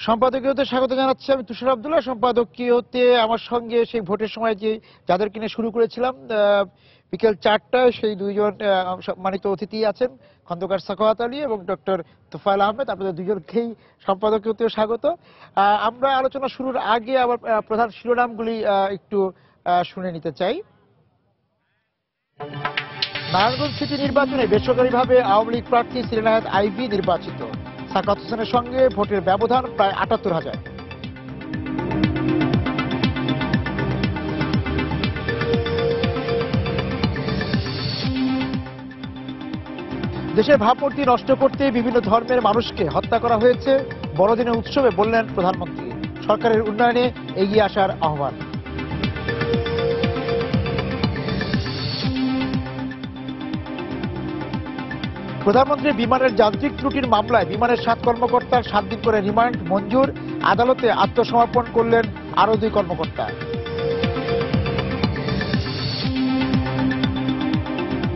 সম্পাদকীয়তে স্বাগত জানাচ্ছি। আমি তুষার আব্দুল্লাহ। সম্পাদকীয়তে আমার সঙ্গে সেই ভোটের সময় যে যাদেরকে নিয়ে শুরু করেছিলাম বিকেল 4টায় সেই দুইজন সম্মানিত অতিথি আছেন, খন্দকার সাখাওয়াত আলী এবং ডক্টর তোফায়েল আহমেদ। আপনাদের দুজনকেই সম্পাদকীয়তেও স্বাগত। আমরা আলোচনা শুরুর আগে আবার প্রধান শিরোনামগুলি একটু শুনে নিতে চাই। নারায়ণগঞ্জ সিটি নির্বাচনে বেসরকারিভাবে আওয়ামী লীগ প্রার্থী সেলিনা হায়াৎ আইভী নির্বাচিত। সাখাওয়াত হোসেনের সঙ্গে ভোটের ব্যবধান প্রায় ৭৮,০০০। দেশের ভাবমূর্তি নষ্ট করতে বিভিন্ন ধর্মের মানুষকে হত্যা করা হয়েছে, বড়দিনের উৎসবে বললেন প্রধানমন্ত্রী। সরকারের উন্নয়নে এগিয়ে আসার আহ্বান। প্রধানমন্ত্রী বিমানের যান্ত্রিক ত্রুটির মামলায় বিমানের ৭ কর্মকর্তার ৭ দিন করে রিমান্ড মঞ্জুর। আদালতে আত্মসমর্পণ করলেন আরও ২ কর্মকর্তা।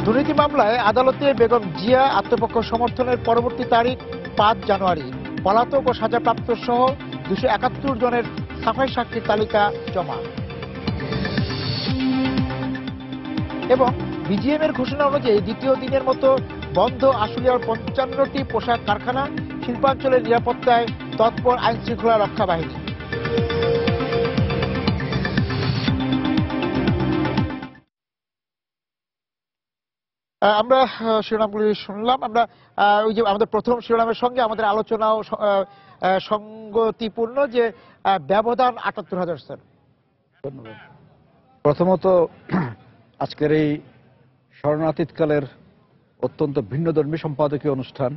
দুর্নীতি মামলায় আদালতে বেগম জিয়া আত্মপক্ষ সমর্থনের পরবর্তী তারিখ ৫ জানুয়ারি। পলাতক ও সাজাপ্রাপ্ত সহ ২৭১ জনের সাফাই সাক্ষীর তালিকা জমা। এবং বিজিএম এর ঘোষণা অনুযায়ী দ্বিতীয় দিনের মতো বন্ধ আশুলিয়ার ৫৫টি পোশাক কারখানা। শিল্পাঞ্চলের নিরাপত্তায় তৎপর আইন শৃঙ্খলা রক্ষা বাহিনী। আমরা শিরোনামগুলি শুনলাম। আমরা ওই যে আমাদের প্রথম শিরোনামের সঙ্গে আমাদের আলোচনাও সঙ্গতিপূর্ণ যে ব্যবধান ৭৮,০০০। স্যার, ধন্যবাদ। প্রথমত আজকের এই স্মরণাতীতকালের অত্যন্ত ভিন্নধর্মী সম্পাদকীয় অনুষ্ঠান,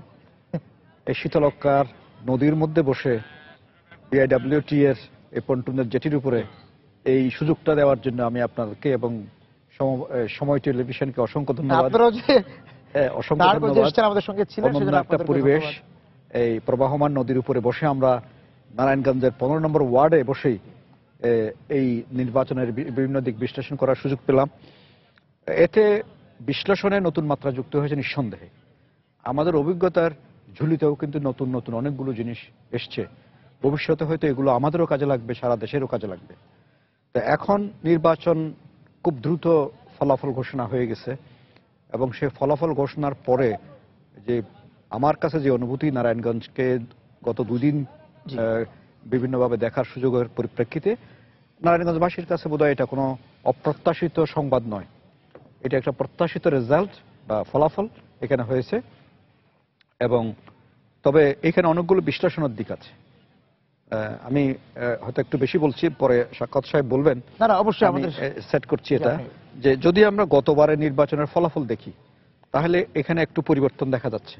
এই শীতলক্কার নদীর মধ্যে বসে বিআইডব্লিউটি এর এই পন্টুনের জেটির উপরে এই সুযোগটা দেওয়ার জন্য আমি আপনাদেরকে এবং সময় টেলিভিশনকে অসংখ্য ধন্যবাদ। অসংখ্য ধন্যবাদ। একটা পরিবেশ, এই প্রবাহমান নদীর উপরে বসে আমরা নারায়ণগঞ্জের ১৫ নম্বর ওয়ার্ডে বসেই এই নির্বাচনের বিভিন্ন দিক বিশ্লেষণ করার সুযোগ পেলাম। এতে বিশ্লেষণে নতুন মাত্রা যুক্ত হয়েছে নিঃসন্দেহে। আমাদের অভিজ্ঞতার ঝুলিতেও কিন্তু নতুন নতুন অনেকগুলো জিনিস এসছে। ভবিষ্যতে হয়তো এগুলো আমাদেরও কাজে লাগবে, সারা দেশেরও কাজে লাগবে। তো এখন নির্বাচন খুব দ্রুত ফলাফল ঘোষণা হয়ে গেছে এবং সেই ফলাফল ঘোষণার পরে যে আমার কাছে যে অনুভূতি, নারায়ণগঞ্জকে গত ২ দিন বিভিন্নভাবে দেখার সুযোগের পরিপ্রেক্ষিতে নারায়ণগঞ্জবাসীর কাছে বোধহয় এটা কোনো অপ্রত্যাশিত সংবাদ নয়, এটা একটা প্রত্যাশিত রেজাল্ট বা ফলাফল এখানে হয়েছে। এবং তবে এখানে অনেকগুলো বিশ্লেষণের দিক আছে। আমি হয়তো একটু বেশি বলছি, পরে সাক্ষাৎ সাহেব বলবেন। না না, অবশ্যই আমাদের সেট করছি এটা, যে যদি আমরা গতবারের নির্বাচনের ফলাফল দেখি তাহলে এখানে একটু পরিবর্তন দেখা যাচ্ছে।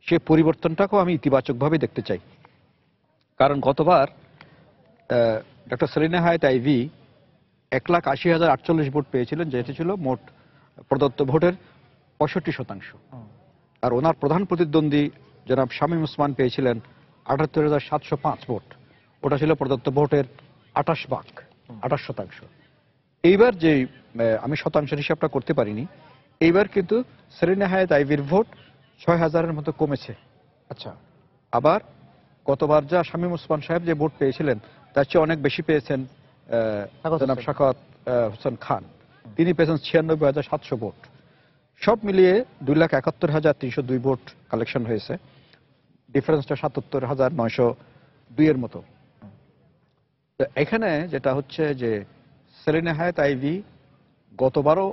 সেই পরিবর্তনটাকেও আমি ইতিবাচকভাবে দেখতে চাই। কারণ গতবার ডক্টর সেলিনা হায়াৎ আইভী ১,৮০,০৪৮ ভোট পেয়েছিলেন, যেটি ছিল মোট প্রদত্ত ভোটের ৬৫%। আর ওনার প্রধান প্রতিদ্বন্দ্বী জনাব শামীম ওসমান পেয়েছিলেন ৭৮,৭০৫ ভোট, ওটা ছিল প্রদত্ত ভোটের ২৮%। এইবার যে আমি শতাংশের হিসাবটা করতে পারিনি, এইবার কিন্তু সেলিনা হায়াৎ আইভীর ভোট ৬,০০০-এর মতো কমেছে। আচ্ছা, আবার গতবার যা শামীম ওসমান সাহেব যে ভোট পেয়েছিলেন তার চেয়ে অনেক বেশি পেয়েছেন জনাব সাখাওয়াত হোসেন খান, তিনি পেয়েছেন ৯৬,৭০০ ভোট। সব মিলিয়ে ২,৭১,৩০২ ভোট কালেকশন হয়েছে। ডিফারেন্সটা ৭৭,৯০২ এর মতো। তো এখানে যেটা হচ্ছে যে সেলিনা হায়াৎ আইভী গতবারও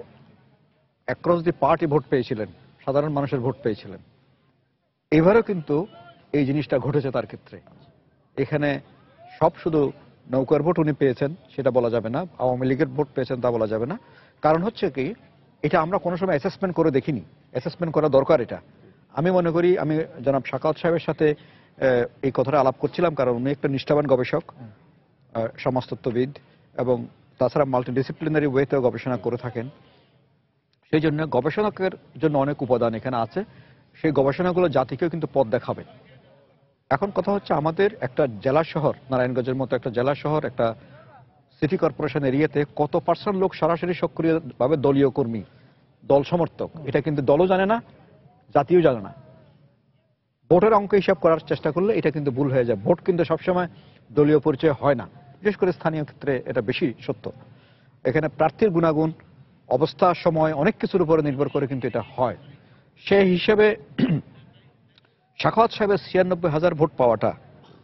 অ্যাক্রস দি পার্টি ভোট পেয়েছিলেন, সাধারণ মানুষের ভোট পেয়েছিলেন। এবারও কিন্তু এই জিনিসটা ঘটেছে তার ক্ষেত্রে। এখানে সব শুধু নৌকার ভোট উনি পেয়েছেন সেটা বলা যাবে না, আওয়ামী লীগের ভোট পেয়েছেন তা বলা যাবে না। কারণ হচ্ছে কি, এটা আমরা কোনো সময় অ্যাসেসমেন্ট করে দেখিনি, অ্যাসেসমেন্ট করা দরকার এটা। আমি মনে করি, আমি জনাব সাখাওয়াত সাহেবের সাথে এই কথাটা আলাপ করছিলাম, কারণ উনি একটা নিষ্ঠাবান গবেষক, সমাজতত্ত্ববিদ, এবং তাছাড়া মাল্টিডিসিপ্লিনারি ওয়েতেও গবেষণা করে থাকেন। সেই জন্য গবেষণকের জন্য অনেক উপাদান এখানে আছে। সেই গবেষণাগুলো জাতিকেও কিন্তু পথ দেখাবে। এখন কথা হচ্ছে, আমাদের একটা জেলা শহর, নারায়ণগঞ্জের মতো একটা জেলা শহর, একটা সিটি কর্পোরেশন এরিয়াতে কত পার্সেন্ট লোক সরাসরি সক্রিয়ভাবে দলীয় কর্মী, দল সমর্থক, এটা কিন্তু দলও জানে না, জাতিও জানে না। ভোটের অঙ্ক হিসাব করার চেষ্টা করলে এটা কিন্তু ভুল হয়ে যায়। ভোট কিন্তু সবসময় দলীয় পরিচয় হয় না, বিশেষ করে স্থানীয় ক্ষেত্রে এটা বেশি সত্য। এখানে প্রার্থীর গুণাগুণ, অবস্থা, সময়, অনেক কিছুর উপরে নির্ভর করে কিন্তু এটা হয়। সেই হিসেবে সাখাওয়াত সাহেবের ৯৬,০০০ ভোট পাওয়াটা,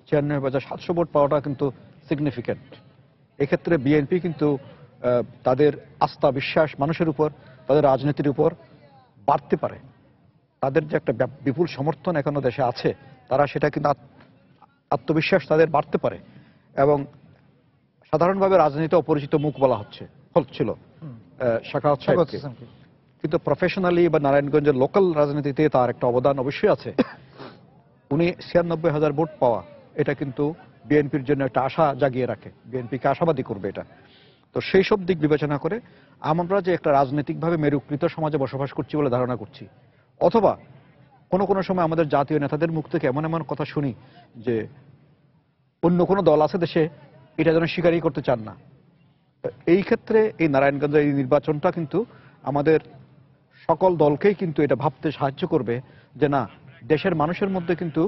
৯৬,৭০০ ভোট পাওয়াটা কিন্তু সিগনিফিক্যান্ট। এক্ষেত্রে বিএনপি কিন্তু তাদের আস্থা বিশ্বাস মানুষের উপর, তাদের রাজনীতির উপর বাড়তে পারে। তাদের যে একটা বিপুল সমর্থন এখনো দেশে আছে, তারা সেটা কিন্তু আত্মবিশ্বাস তাদের বাড়তে পারে। এবং সাধারণভাবে রাজনীতিতে অপরিচিত মুখ বলা হচ্ছিল সাখাওয়াত সাহেবকে, কিন্তু প্রফেশনালি বা নারায়ণগঞ্জের লোকাল রাজনীতিতে তার একটা অবদান অবশ্যই আছে। উনি ৯৬,০০০ ভোট পাওয়া, এটা কিন্তু বিএনপির জন্য একটা আশা জাগিয়ে রাখে, বিএনপিকে আশাবাদী করবে এটা। তো সেই সব দিক বিবেচনা করে আমরা যে একটা রাজনৈতিকভাবে মেরুকৃত সমাজে বসবাস করছি বলে ধারণা করছি, অথবা কোনো কোনো সময় আমাদের জাতীয় নেতাদের মুখ থেকে এমন এমন কথা শুনি যে অন্য কোনো দল আছে দেশে, এটা যেন স্বীকারই করতে চান না। এই ক্ষেত্রে এই নারায়ণগঞ্জের এই নির্বাচনটা কিন্তু আমাদের সকল দলকেই কিন্তু এটা ভাবতে সাহায্য করবে যে না, দেশের মানুষের মধ্যে কিন্তু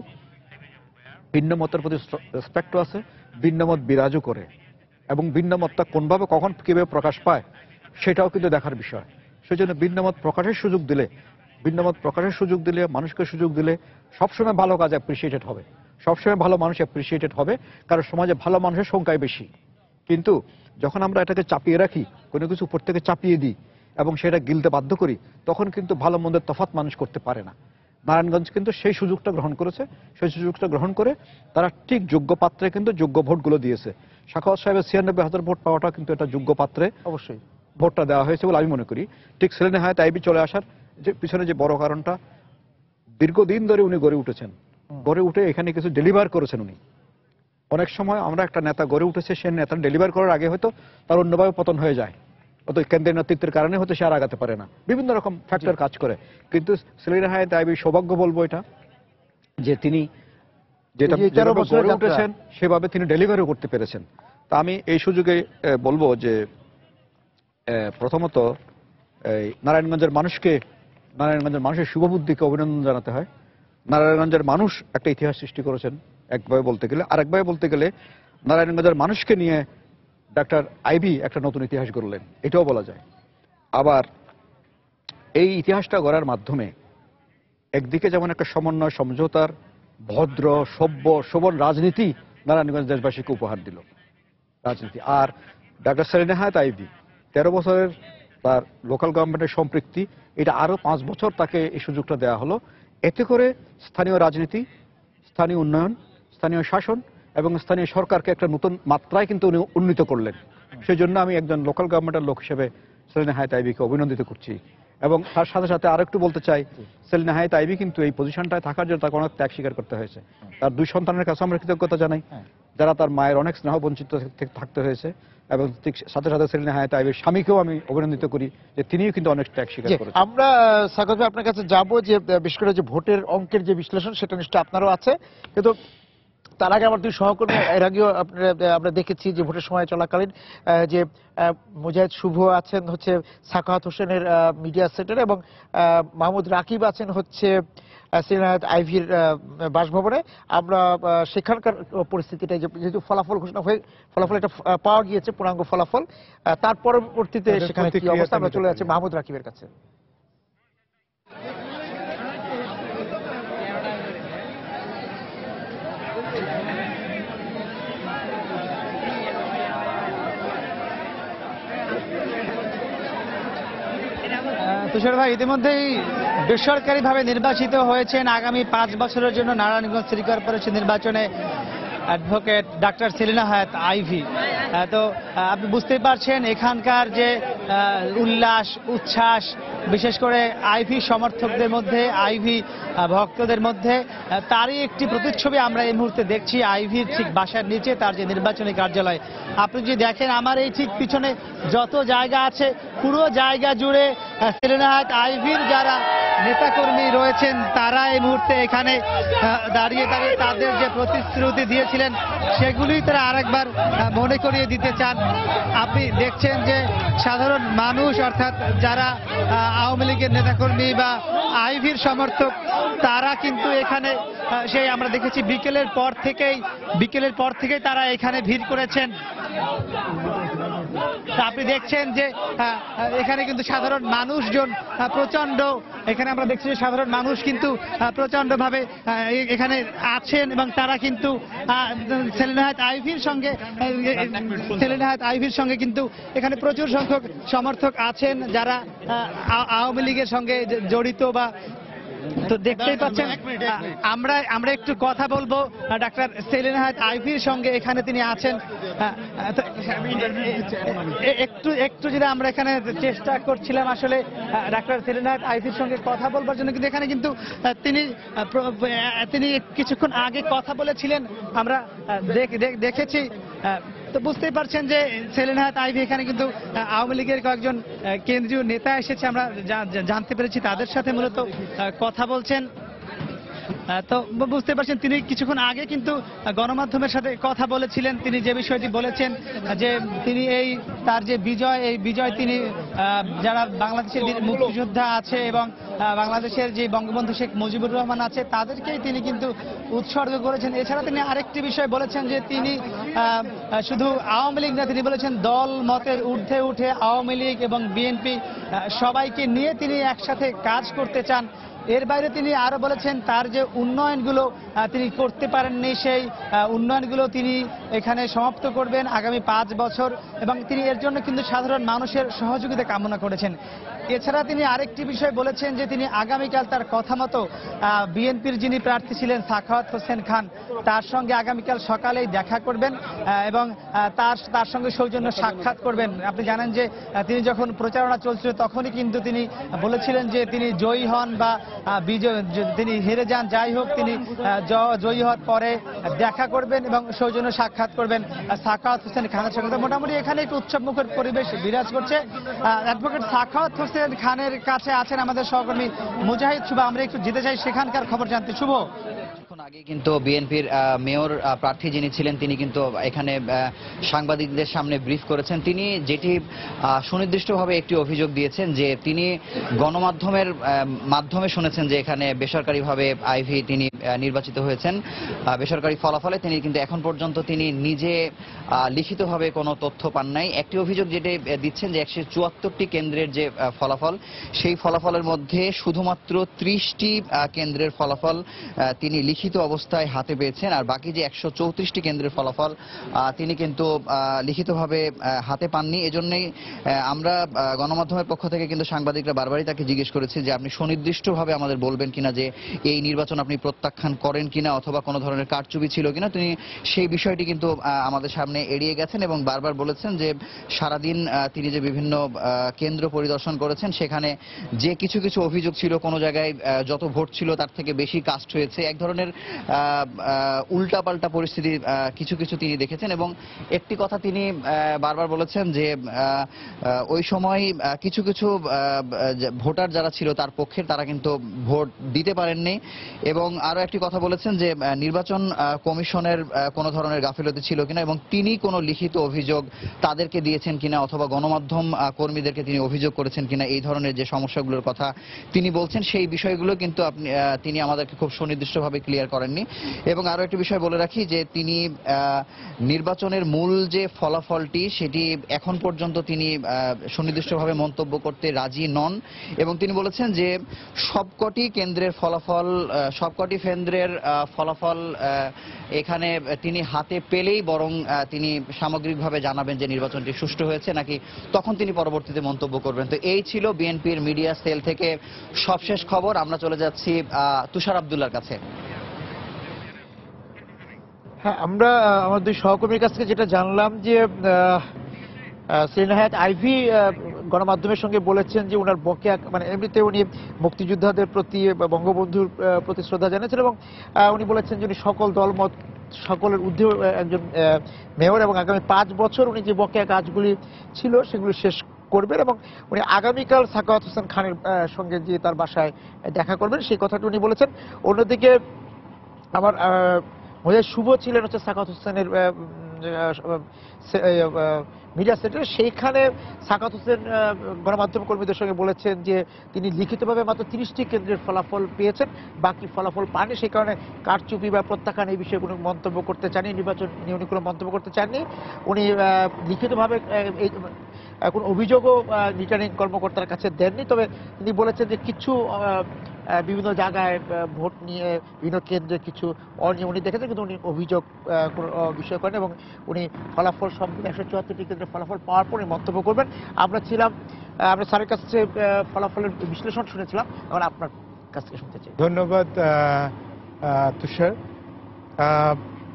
ভিন্ন মতের প্রতি রেসপেক্টও আছে, ভিন্ন মত বিরাজও করে, এবং ভিন্ন মতটা কোনভাবে কখন কিভাবে প্রকাশ পায় সেটাও কিন্তু দেখার বিষয়। সেই জন্য ভিন্ন মত প্রকাশের সুযোগ দিলে, মানুষকে সুযোগ দিলে সবসময় ভালো কাজ অ্যাপ্রিসিয়েটেড হবে, সবসময় ভালো মানুষ অ্যাপ্রিসিয়েটেড হবে, কারণ সমাজে ভালো মানুষের সংখ্যাই বেশি। কিন্তু যখন আমরা এটাকে চাপিয়ে রাখি, কোনো কিছু উপর থেকে চাপিয়ে দিই এবং সেটা গিলতে বাধ্য করি, তখন কিন্তু ভালো মন্দের তফাৎ মানুষ করতে পারে না। নারায়ণগঞ্জ কিন্তু সেই সুযোগটা গ্রহণ করেছে, সেই সুযোগটা গ্রহণ করে তারা ঠিক যোগ্য পাত্রে কিন্তু যোগ্য ভোটগুলো দিয়েছে। সাখাওয়াত সাহেবের ৯৬,০০০ ভোট পাওয়াটা কিন্তু এটা যোগ্য পাত্রে অবশ্যই ভোটটা দেওয়া হয়েছে বলে আমি মনে করি। ঠিক সেলিনা হায়াৎ আইভী চলে আসার যে পিছনে যে বড় কারণটা, দীর্ঘদিন ধরে উনি গড়ে উঠেছেন, গড়ে উঠে এখানে কিছু ডেলিভার করেছেন উনি। অনেক সময় আমরা একটা নেতা গড়ে উঠেছে, সে নেতা ডেলিভার করার আগে হয়তো তার অন্যভাবে পতন হয়ে যায়, অত কেন্দ্রের নেতৃত্বের কারণে হয়তো সে আর আগাতে পারে না, বিভিন্ন রকম ফ্যাক্টর কাজ করে। কিন্তু সেলিনা হায়াৎ আইভী সৌভাগ্য বলবো এটা, যে তিনি যেটা গড়ে উঠেছেন সেভাবে তিনি ডেলিভারিও করতে পেরেছেন। তা আমি এই সুযোগে বলবো যে প্রথমত নারায়ণগঞ্জের মানুষের শুভবুদ্ধিকে অভিনন্দন জানাতে হয়। নারায়ণগঞ্জের মানুষ একটা ইতিহাস সৃষ্টি করেছেন একভাবে বলতে গেলে, আরেকভাবে বলতে গেলে নারায়ণগঞ্জের মানুষকে নিয়ে ডাক্তার আইভী একটা নতুন ইতিহাস গড়লেন, এটাও বলা যায়। আবার এই ইতিহাসটা গড়ার মাধ্যমে একদিকে যেমন একটা সমন্বয়, সমঝোতার, ভদ্র, সভ্য, শোভন রাজনীতি নারায়ণগঞ্জ দেশবাসীকে উপহার দিল রাজনীতি। আর ডাক্তার সেলিনা হায়াৎ আইভী ১৩ বছরের তার লোকাল গভর্নমেন্টের সম্পৃক্তি, এটা আরো ৫ বছর তাকে এই সুযোগটা দেওয়া হলো। এতে করে স্থানীয় রাজনীতি, স্থানীয় উন্নয়ন, স্থানীয় শাসন এবং স্থানীয় সরকারকে একটা নতুন মাত্রায় কিন্তু উনি উন্নীত করলেন। সেই জন্য আমি একজন লোকাল গভর্নমেন্টের লোক হিসেবে সেলিনা হায়াৎ আইভীকে অভিনন্দিত করছি। এবং তার সাথে সাথে আরেকটু বলতে চাই, সেলিনা হায়াৎ আইভী কিন্তু এই পজিশনটায় থাকার জন্য তাকে অনেক ত্যাগ স্বীকার করতে হয়েছে। তার ২ সন্তানের কাছে আমরা কৃতজ্ঞতা জানাই, যারা তার মায়ের অনেক স্নেহ বঞ্চিত থাকতে হয়েছে। এবং ঠিক সাথে সাথে সেলিনা হায়াৎ আইভীর স্বামীকেও আমি অভিনন্দিত করি যে তিনিও কিন্তু অনেক ত্যাগ স্বীকার করেছেন। আমরা সাখাওয়াত ভাই আপনার কাছে যাব যে বিশেষ করে যে ভোটের অঙ্কের যে বিশ্লেষণ, সেটা নিশ্চয়ই আপনারও আছে, কিন্তু তার আগে আমার ২ সহকর্মী, এর আগেও আমরা দেখেছি যে ভোটের সময় চলাকালীন যে মুজাহিদ শুভ আছেন হচ্ছে সাখাওয়াত হোসেনের মিডিয়া সেন্টারে, এবং মাহমুদ রাকিব আছেন হচ্ছে সেলিনা হায়াৎ আইভীর বাসভবনে। আমরা সেখানকার পরিস্থিতিটা, যেহেতু ফলাফল ঘোষণা হয়ে ফলাফল এটা পাওয়া গিয়েছে, পূর্ণাঙ্গ ফলাফল, তার পরবর্তীতে সেখানে কি অবস্থা, আমরা চলে যাচ্ছি মাহমুদ রাকিবের কাছে। তুষার ভাই, ইতিমধ্যেই বেসরকারিভাবে নির্বাচিত হয়েছেন আগামী ৫ বছরের জন্য নারায়ণগঞ্জ সিটি কর্পোরেশন নির্বাচনে অ্যাডভোকেট ডাক্তার সেলিনা হায়াৎ আইভী। তো আপনি বুঝতেই পারছেন এখানকার যে উল্লাস উচ্ছ্বাস, বিশেষ করে আইভী সমর্থকদের মধ্যে, আইভী ভক্তদের মধ্যে, তারই একটি প্রতিচ্ছবি আমরা এই মুহূর্তে দেখছি আইভীর ঠিক বাসার নিচে তার যে নির্বাচনী কার্যালয়। আপনি যদি দেখেন আমার এই ঠিক পিছনে যত জায়গা আছে, পুরো জায়গা জুড়ে সেলিনা হায়াৎ আইভীর যারা নেতাকর্মী রয়েছেন তারা এই মুহূর্তে এখানে দাঁড়িয়ে তাদের যে প্রতিশ্রুতি দিয়েছিলেন সেগুলি তারা আরেকবার মনে করিয়ে দিতে চান। আপনি দেখছেন যে সাধারণ সাধারণ মানুষ অর্থাৎ যারা আওয়ামী লীগের নেতাকর্মী বা আইভির সমর্থক তারা কিন্তু এখানে সেই আমরা দেখেছি বিকেলের পর থেকেই তারা এখানে ভিড় করেছেন। আপনি দেখছেন যে এখানে কিন্তু সাধারণ মানুষজন প্রচন্ড, এখানে আমরা দেখছি যে সাধারণ মানুষ কিন্তু প্রচন্ড ভাবে এখানে আছেন এবং তারা কিন্তু সেলিনা হায়াৎ আইভির সঙ্গে কিন্তু এখানে প্রচুর সংখ্যক সমর্থক আছেন যারা আওয়ামী লীগের সঙ্গে জড়িত বা তো দেখতেই পাচ্ছেন। আমরা একটু কথা বলবো ডাক্তার সেলিনা হায়াৎ আইভির সঙ্গে, এখানে তিনি আছেন। একটু যদি আমরা এখানে চেষ্টা করছিলাম আসলে ডাক্তার সেলিনা হায়াৎ আইভির সঙ্গে কথা বলবার জন্য, কিন্তু এখানে কিন্তু তিনি কিছুক্ষণ আগে কথা বলেছিলেন, আমরা দেখেছি। তো বুঝতেই পারছেন যে সেলিনা হায়াৎ আইভি এখানে কিন্তু আওয়ামী লীগের কয়েকজন কেন্দ্রীয় নেতা এসেছে, আমরা জানতে পেরেছি তাদের সাথে মূলত কথা বলছেন। তো বুঝতে পারছেন তিনি কিছুক্ষণ আগে কিন্তু গণমাধ্যমের সাথে কথা বলেছিলেন। তিনি যে বিষয়টি বলেছেন যে তিনি তার যে বিজয় তিনি যারা বাংলাদেশের মুক্তিযোদ্ধা আছে এবং বাংলাদেশের যে বঙ্গবন্ধু শেখ মুজিবুর রহমান আছে তাদেরকেই তিনি কিন্তু উৎসর্গ করেছেন। এছাড়া তিনি আরেকটি বিষয় বলেছেন যে তিনি শুধু আওয়ামী লীগ না, তিনি বলেছেন দল মতের ঊর্ধ্বে উঠে আওয়ামী লীগ এবং বিএনপি সবাইকে নিয়ে তিনি একসাথে কাজ করতে চান। এর বাইরে তিনি আরো বলেছেন তার যে উন্নয়নগুলো তিনি করতে পারেননি সেই উন্নয়নগুলো তিনি এখানে সমাপ্ত করবেন আগামী 5 বছর, এবং তিনি এর জন্য কিন্তু সাধারণ মানুষের সহযোগিতা কামনা করেছেন। এছাড়া তিনি আরেকটি বিষয় বলেছেন যে তিনি আগামীকাল তার কথা মতো বিএনপির যিনি প্রার্থী ছিলেন সাখাওয়াত হোসেন খান তার সঙ্গে আগামীকাল সকালেই দেখা করবেন এবং তার সঙ্গে সৌজন্য সাক্ষাৎ করবেন। আপনি জানেন যে তিনি যখন প্রচারণা চলছিল তখনই কিন্তু তিনি বলেছিলেন যে তিনি জয়ী হন বা তিনি হেরে যান, যাই হোক তিনি জয়ী হওয়ার পরে দেখা করবেন এবং সৌজন্য সাক্ষাৎ করবেন সাখাওয়াত হোসেন খানের সঙ্গে। মোটামুটি এখানে একটু উৎসবমুখর পরিবেশ বিরাজ করছে। অ্যাডভোকেট সাখাওয়াত হোসেন খানের কাছে আছেন আমাদের সহকর্মী মুজাহিদ শুভ, আমরা একটু যেতে চাই সেখানকার খবর জানতে। শুভ, আগে কিন্তু বিএনপির মেয়র প্রার্থী যিনি ছিলেন তিনি কিন্তু এখানে সাংবাদিকদের সামনে ব্রিফ করেছেন। তিনি যেটি সুনির্দিষ্টভাবে একটি অভিযোগ দিয়েছেন যে তিনি গণমাধ্যমের মাধ্যমে শুনেছেন যে এখানে বেসরকারিভাবে আইভি তিনি নির্বাচিত হয়েছেন বেসরকারি ফলাফলে। তিনি কিন্তু এখন পর্যন্ত তিনি নিজে লিখিতভাবে কোনো তথ্য পান নাই। একটি অভিযোগ যেটি দিচ্ছেন যে 174টি কেন্দ্রের যে ফলাফল সেই ফলাফলের মধ্যে শুধুমাত্র 30টি কেন্দ্রের ফলাফল তিনি লিখিত অবস্থায় হাতে পেয়েছেন, আর বাকি যে 134টি কেন্দ্রের ফলাফল তিনি কিন্তু লিখিতভাবে হাতে পাননি। এজন্যই আমরা গণমাধ্যমের পক্ষ থেকে কিন্তু সাংবাদিকরা বারবারই তাকে জিজ্ঞেস করেছি যে আপনি সুনির্দিষ্টভাবে আমাদের বলবেন কিনা যে এই নির্বাচন আপনি প্রত্যাখ্যান করেন কিনা অথবা কোনো ধরনের কারচুপি ছিল কিনা। তিনি সেই বিষয়টি কিন্তু আমাদের সামনে এড়িয়ে গেছেন এবং বারবার বলেছেন যে সারাদিন তিনি যে বিভিন্ন কেন্দ্র পরিদর্শন করেছেন সেখানে যে কিছু কিছু অভিযোগ ছিল, কোনো জায়গায় যত ভোট ছিল তার থেকে বেশি কাস্ট হয়েছে, এক ধরনের উল্টাপাল্টা পরিস্থিতি কিছু কিছু তিনি দেখেছেন। এবং একটি কথা তিনি বারবার বলেছেন যে ওই সময় কিছু কিছু ভোটার যারা ছিল তার পক্ষের তারা কিন্তু ভোট দিতে পারেননি। এবং আরো একটি কথা বলেছেন যে নির্বাচন কমিশনের কোনো ধরনের গাফিলতি ছিল কিনা এবং তিনি কোনো লিখিত অভিযোগ তাদেরকে দিয়েছেন কিনা অথবা গণমাধ্যম কর্মীদেরকে তিনি অভিযোগ করেছেন কিনা, এই ধরনের যে সমস্যাগুলোর কথা তিনি বলছেন সেই বিষয়গুলো কিন্তু তিনি আমাদেরকে খুব সুনির্দিষ্টভাবে ক্লিয়ার করেননি। এবং আরো একটি বিষয় বলে রাখি যে তিনি নির্বাচনের মূল যে ফলাফলটি সেটি এখন পর্যন্ত তিনি সুনির্দিষ্টভাবে মন্তব্য করতে রাজি নন এবং তিনি বলেছেন যে সবকটি কেন্দ্রের ফলাফল এখানে তিনি হাতে পেলেই বরং তিনি সামগ্রিকভাবে জানাবেন যে নির্বাচনটি সুষ্ঠু হয়েছে নাকি, তখন তিনি পরবর্তীতে মন্তব্য করবেন। তো এই ছিল বিএনপির মিডিয়া সেল থেকে সবশেষ খবর। আমরা চলে যাচ্ছি তুষার আব্দুল্লাহর কাছে। হ্যাঁ, আমরা আমার দুই সহকর্মীর কাছ থেকে যেটা জানলাম যে সেলিনা হায়াৎ আইভি গণমাধ্যমের সঙ্গে বলেছেন যে ওনার বকেয়া মানে এমনিতে উনি মুক্তিযোদ্ধাদের প্রতি বঙ্গবন্ধুর প্রতি শ্রদ্ধা জানিয়েছেন এবং উনি বলেছেন যে উনি সকল দলমত সকলের ঊর্ধ্বে একজন মেয়র এবং আগামী 5 বছর উনি যে বকেয়া কাজগুলি ছিল সেগুলি শেষ করবেন এবং উনি আগামীকাল সাখাওয়াত হোসেন খানের সঙ্গে যে তার বাসায় দেখা করবেন সেই কথাটি উনি বলেছেন। অন্যদিকে আমার শুভ ছিলেন হচ্ছে সাখাওয়াত হোসেনের মিডিয়া সেন্টার, সেইখানে সাকাত হোসেন গণমাধ্যম কর্মীদের সঙ্গে বলেছেন যে তিনি লিখিতভাবে মাত্র 30টি কেন্দ্রের ফলাফল পেয়েছেন, বাকি ফলাফল পাননি, সেই কারণে কারচুপি বা প্রত্যাখ্যান এই বিষয়ে কোনো মন্তব্য করতে চাননি, নির্বাচন নিয়ে উনি কোনো মন্তব্য করতে চাননি। উনি লিখিতভাবে এই কোন অভিযোগও রিটার্নিং কর্মকর্তার কাছে দেননি, তবে তিনি বলেছেন যে কিছু বিভিন্ন জায়গায় ভোট নিয়ে বিভিন্ন কেন্দ্রে কিছু অনিয়ম উনি দেখেছেন, কিন্তু উনি অভিযোগ কোনো বিষয় করেন এবং উনি ফলাফল সব 174টি কেন্দ্রের ফলাফল পাওয়ার পরে মন্তব্য করবেন। আমরা স্যারের কাছে ফলাফলের বিশ্লেষণ শুনেছিলাম, এখন আপনার কাছ থেকে শুনতে চাই। ধন্যবাদ তুষার।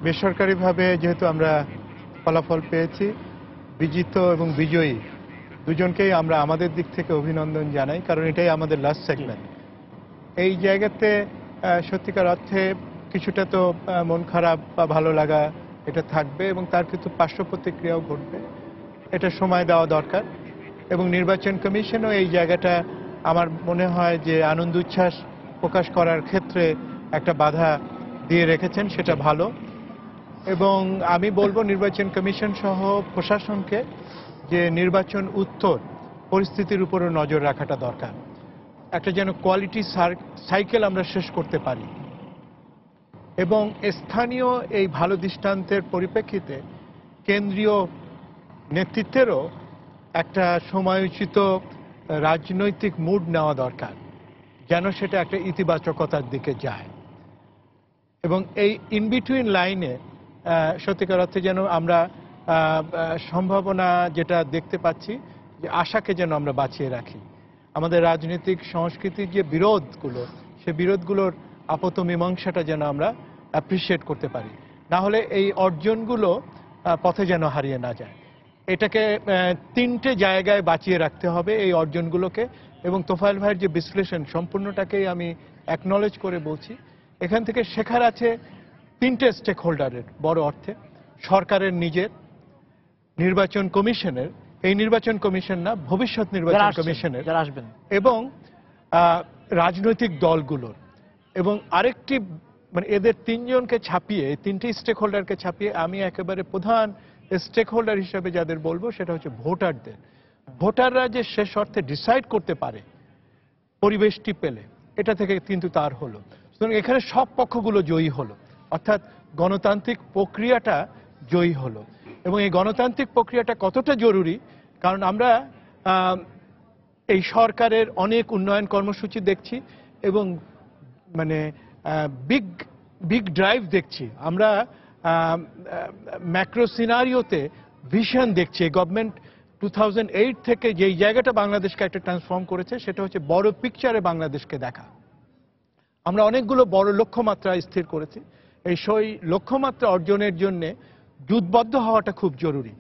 বেসরকারিভাবে যেহেতু আমরা ফলাফল পেয়েছি, বিজিত এবং বিজয়ী দুজনকেই আমরা আমাদের দিক থেকে অভিনন্দন জানাই, কারণ এটাই আমাদের লাস্ট সেগমেন্ট। এই জায়গাতে সত্যিকার অর্থে কিছুটা তো মন খারাপ বা ভালো লাগা এটা থাকবে এবং তার কিন্তু পার্শ্ব প্রতিক্রিয়াও ঘটবে, এটা সময় দেওয়া দরকার। এবং নির্বাচন কমিশনও এই জায়গাটা আমার মনে হয় যে আনন্দ উচ্ছ্বাস প্রকাশ করার ক্ষেত্রে একটা বাধা দিয়ে রেখেছেন, সেটা ভালো। এবং আমি বলবো নির্বাচন কমিশন সহ প্রশাসনকে যে নির্বাচন উত্তর পরিস্থিতির উপরও নজর রাখাটা দরকার, একটা যেন কোয়ালিটি সাইকেল আমরা শেষ করতে পারি। এবং স্থানীয় এই ভালো দৃষ্টান্তের পরিপ্রেক্ষিতে কেন্দ্রীয় নেতৃত্বেরও একটা সময়োচিত রাজনৈতিক মুড নেওয়া দরকার, যেন সেটা একটা ইতিবাচকতার দিকে যায়। এবং এই ইন বিটুইন লাইনে সত্যিকার অর্থে যেন আমরা সম্ভাবনা যেটা দেখতে পাচ্ছি, যে আশাকে যেন আমরা বাঁচিয়ে রাখি। আমাদের রাজনৈতিক সংস্কৃতির যে বিরোধগুলো, সে বিরোধগুলোর আপাত মীমাংসাটা যেন আমরা অ্যাপ্রিসিয়েট করতে পারি, না হলে এই অর্জনগুলো পথে যেন হারিয়ে না যায়। এটাকে 3টে জায়গায় বাঁচিয়ে রাখতে হবে এই অর্জনগুলোকে। এবং তোফায়েল ভাইয়ের যে বিশ্লেষণ সম্পূর্ণটাকেই আমি অ্যাকনলেজ করে বলছি, এখান থেকে শেখার আছে 3টে স্টেক হোল্ডারের বড় অর্থে, সরকারের নিজের, নির্বাচন কমিশনের, এই নির্বাচন কমিশন না, ভবিষ্যৎ নির্বাচন কমিশনের যারা আসবেন, এবং রাজনৈতিক দলগুলোর। এবং আরেকটি মানে এদের 3জনকে ছাপিয়ে, 3টে স্টেক হোল্ডারকে ছাপিয়ে আমি একেবারে প্রধান স্টেক হোল্ডার হিসেবে যাদের বলবো সেটা হচ্ছে ভোটারদের। ভোটাররা যে শেষ অর্থে ডিসাইড করতে পারে পরিবেশটি পেলে, এটা থেকে কিন্তু তার হলো। সুতরাং এখানে সব পক্ষগুলো জয়ী হলো, অর্থাৎ গণতান্ত্রিক প্রক্রিয়াটা জয়ী হলো। এবং এই গণতান্ত্রিক প্রক্রিয়াটা কতটা জরুরি, কারণ আমরা এই সরকারের অনেক উন্নয়ন কর্মসূচি দেখছি এবং মানে বিগ ড্রাইভ দেখছি, আমরা ম্যাক্রো সিনারিওতে ভিশন দেখছি। গভর্নমেন্ট 2008 থেকে যেই জায়গাটা বাংলাদেশকে একটা ট্রান্সফর্ম করেছে, সেটা হচ্ছে বড় পিকচারে বাংলাদেশকে দেখা। আমরা অনেকগুলো বড় লক্ষ্যমাত্রা স্থির করেছি, এই সেই লক্ষ্যমাত্রা অর্জনের জন্য জুথবদ্ধ হওয়াটা খুব জরুরি।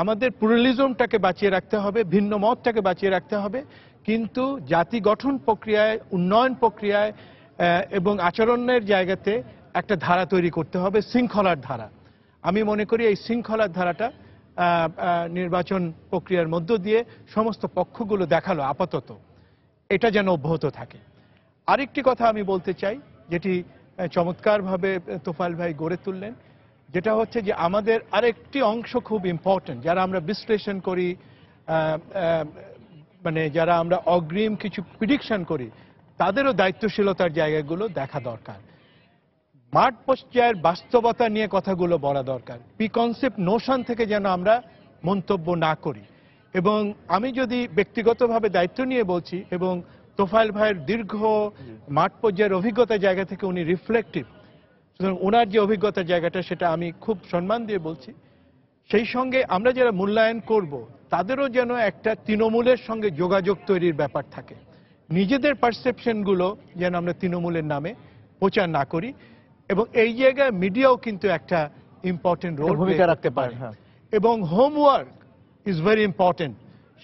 আমাদের প্লুরালিজমটাকে বাঁচিয়ে রাখতে হবে, ভিন্ন মতটাকে বাঁচিয়ে রাখতে হবে, কিন্তু জাতি গঠন প্রক্রিয়ায়, উন্নয়ন প্রক্রিয়ায় এবং আচরণের জায়গাতে একটা ধারা তৈরি করতে হবে, শৃঙ্খলার ধারা। আমি মনে করি এই শৃঙ্খলার ধারাটা নির্বাচন প্রক্রিয়ার মধ্য দিয়ে সমস্ত পক্ষগুলো দেখালো আপাতত, এটা যেন অব্যাহত থাকে। আরেকটি কথা আমি বলতে চাই, যেটি চমৎকারভাবে তোফায়েল ভাই গড়ে তুললেন, যেটা হচ্ছে যে আমাদের আরেকটি অংশ খুব ইম্পর্টেন্ট, যারা আমরা বিশ্লেষণ করি, মানে যারা আমরা অগ্রিম কিছু প্রিডিকশন করি, তাদেরও দায়িত্বশীলতার জায়গাগুলো দেখা দরকার। মাঠ পর্যায়ের বাস্তবতা নিয়ে কথাগুলো বলা দরকার, প্রিকনসেপ্ট নোশন থেকে যেন আমরা মন্তব্য না করি। এবং আমি যদি ব্যক্তিগতভাবে দায়িত্ব নিয়ে বলছি, এবং তোফায়েল ভাইয়ের দীর্ঘ মাঠ পর্যায়ের অভিজ্ঞতার জায়গা থেকে উনি রিফ্লেক্টিভ, সুতরাং ওনার যে অভিজ্ঞতার জায়গাটা সেটা আমি খুব সম্মান দিয়ে বলছি। সেই সঙ্গে আমরা যারা মূল্যায়ন করব, তাদেরও যেন একটা তৃণমূলের সঙ্গে যোগাযোগ তৈরির ব্যাপার থাকে, নিজেদের পারসেপশনগুলো যেন আমরা তৃণমূলের নামে প্রচার না করি। এবং এই জায়গায় মিডিয়াও কিন্তু একটা ইম্পর্টেন্ট রোল ভূমিকা রাখতে পারে। এবং হোমওয়ার্ক ইজ ভেরি ইম্পর্টেন্ট,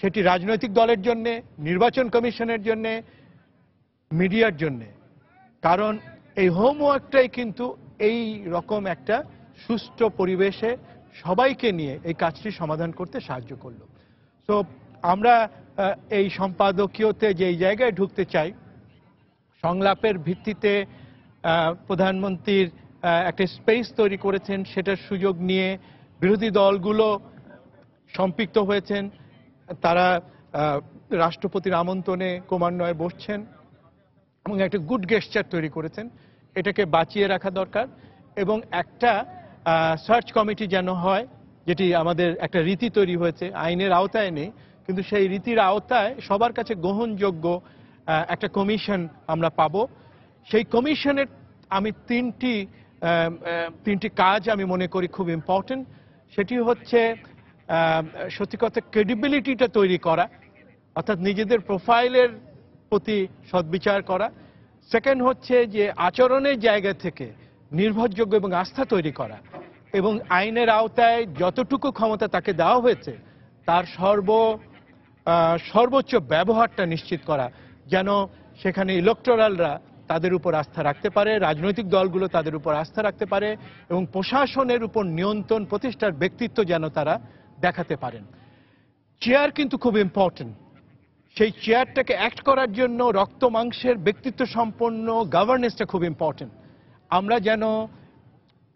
সেটি রাজনৈতিক দলের জন্য, নির্বাচন কমিশনের জন্য, মিডিয়ার জন্য। কারণ এই হোমওয়ার্কটাই কিন্তু এই রকম একটা সুষ্ঠু পরিবেশে সবাইকে নিয়ে এই কাজটি সমাধান করতে সাহায্য করলো। তো আমরা এই সম্পাদকীয়তে যেই জায়গায় ঢুকতে চাই, সংলাপের ভিত্তিতে প্রধানমন্ত্রীর একটা স্পেস তৈরি করেছেন, সেটার সুযোগ নিয়ে বিরোধী দলগুলো সম্পৃক্ত হয়েছেন, তারা রাষ্ট্রপতির আমন্ত্রণে ক্রমান্বয়ে বসছেন এবং একটা গুড গেস্টার তৈরি করেছেন। এটাকে বাঁচিয়ে রাখা দরকার এবং একটা সার্চ কমিটি যেন হয়, যেটি আমাদের একটা রীতি তৈরি হয়েছে, আইনের আওতায় নেই কিন্তু সেই রীতির আওতায় সবার কাছে গ্রহণযোগ্য একটা কমিশন আমরা পাবো। সেই কমিশনের আমি তিনটি কাজ আমি মনে করি খুব ইম্পর্টেন্ট। সেটি হচ্ছে সত্যি কথা ক্রেডিবিলিটিটা তৈরি করা, অর্থাৎ নিজেদের প্রোফাইলের প্রতি সদ্বিচার করা। সেকেন্ড হচ্ছে যে আচরণের জায়গা থেকে নির্ভরযোগ্য এবং আস্থা তৈরি করা এবং আইনের আওতায় যতটুকু ক্ষমতা তাকে দেওয়া হয়েছে তার সর্বোচ্চ ব্যবহারটা নিশ্চিত করা, যেন সেখানে ইলেকটোরালরা তাদের উপর আস্থা রাখতে পারে, রাজনৈতিক দলগুলো তাদের উপর আস্থা রাখতে পারে এবং প্রশাসনের উপর নিয়ন্ত্রণ প্রতিষ্ঠার ব্যক্তিত্ব যেন তারা দেখাতে পারেন। চেয়ার কিন্তু খুব ইম্পর্টেন্ট। সেই চেয়ারটাকে অ্যাক্ট করার জন্য রক্ত মাংসের ব্যক্তিত্ব সম্পন্ন গভর্নেন্সটা খুব ইম্পর্টেন্ট। আমরা যেন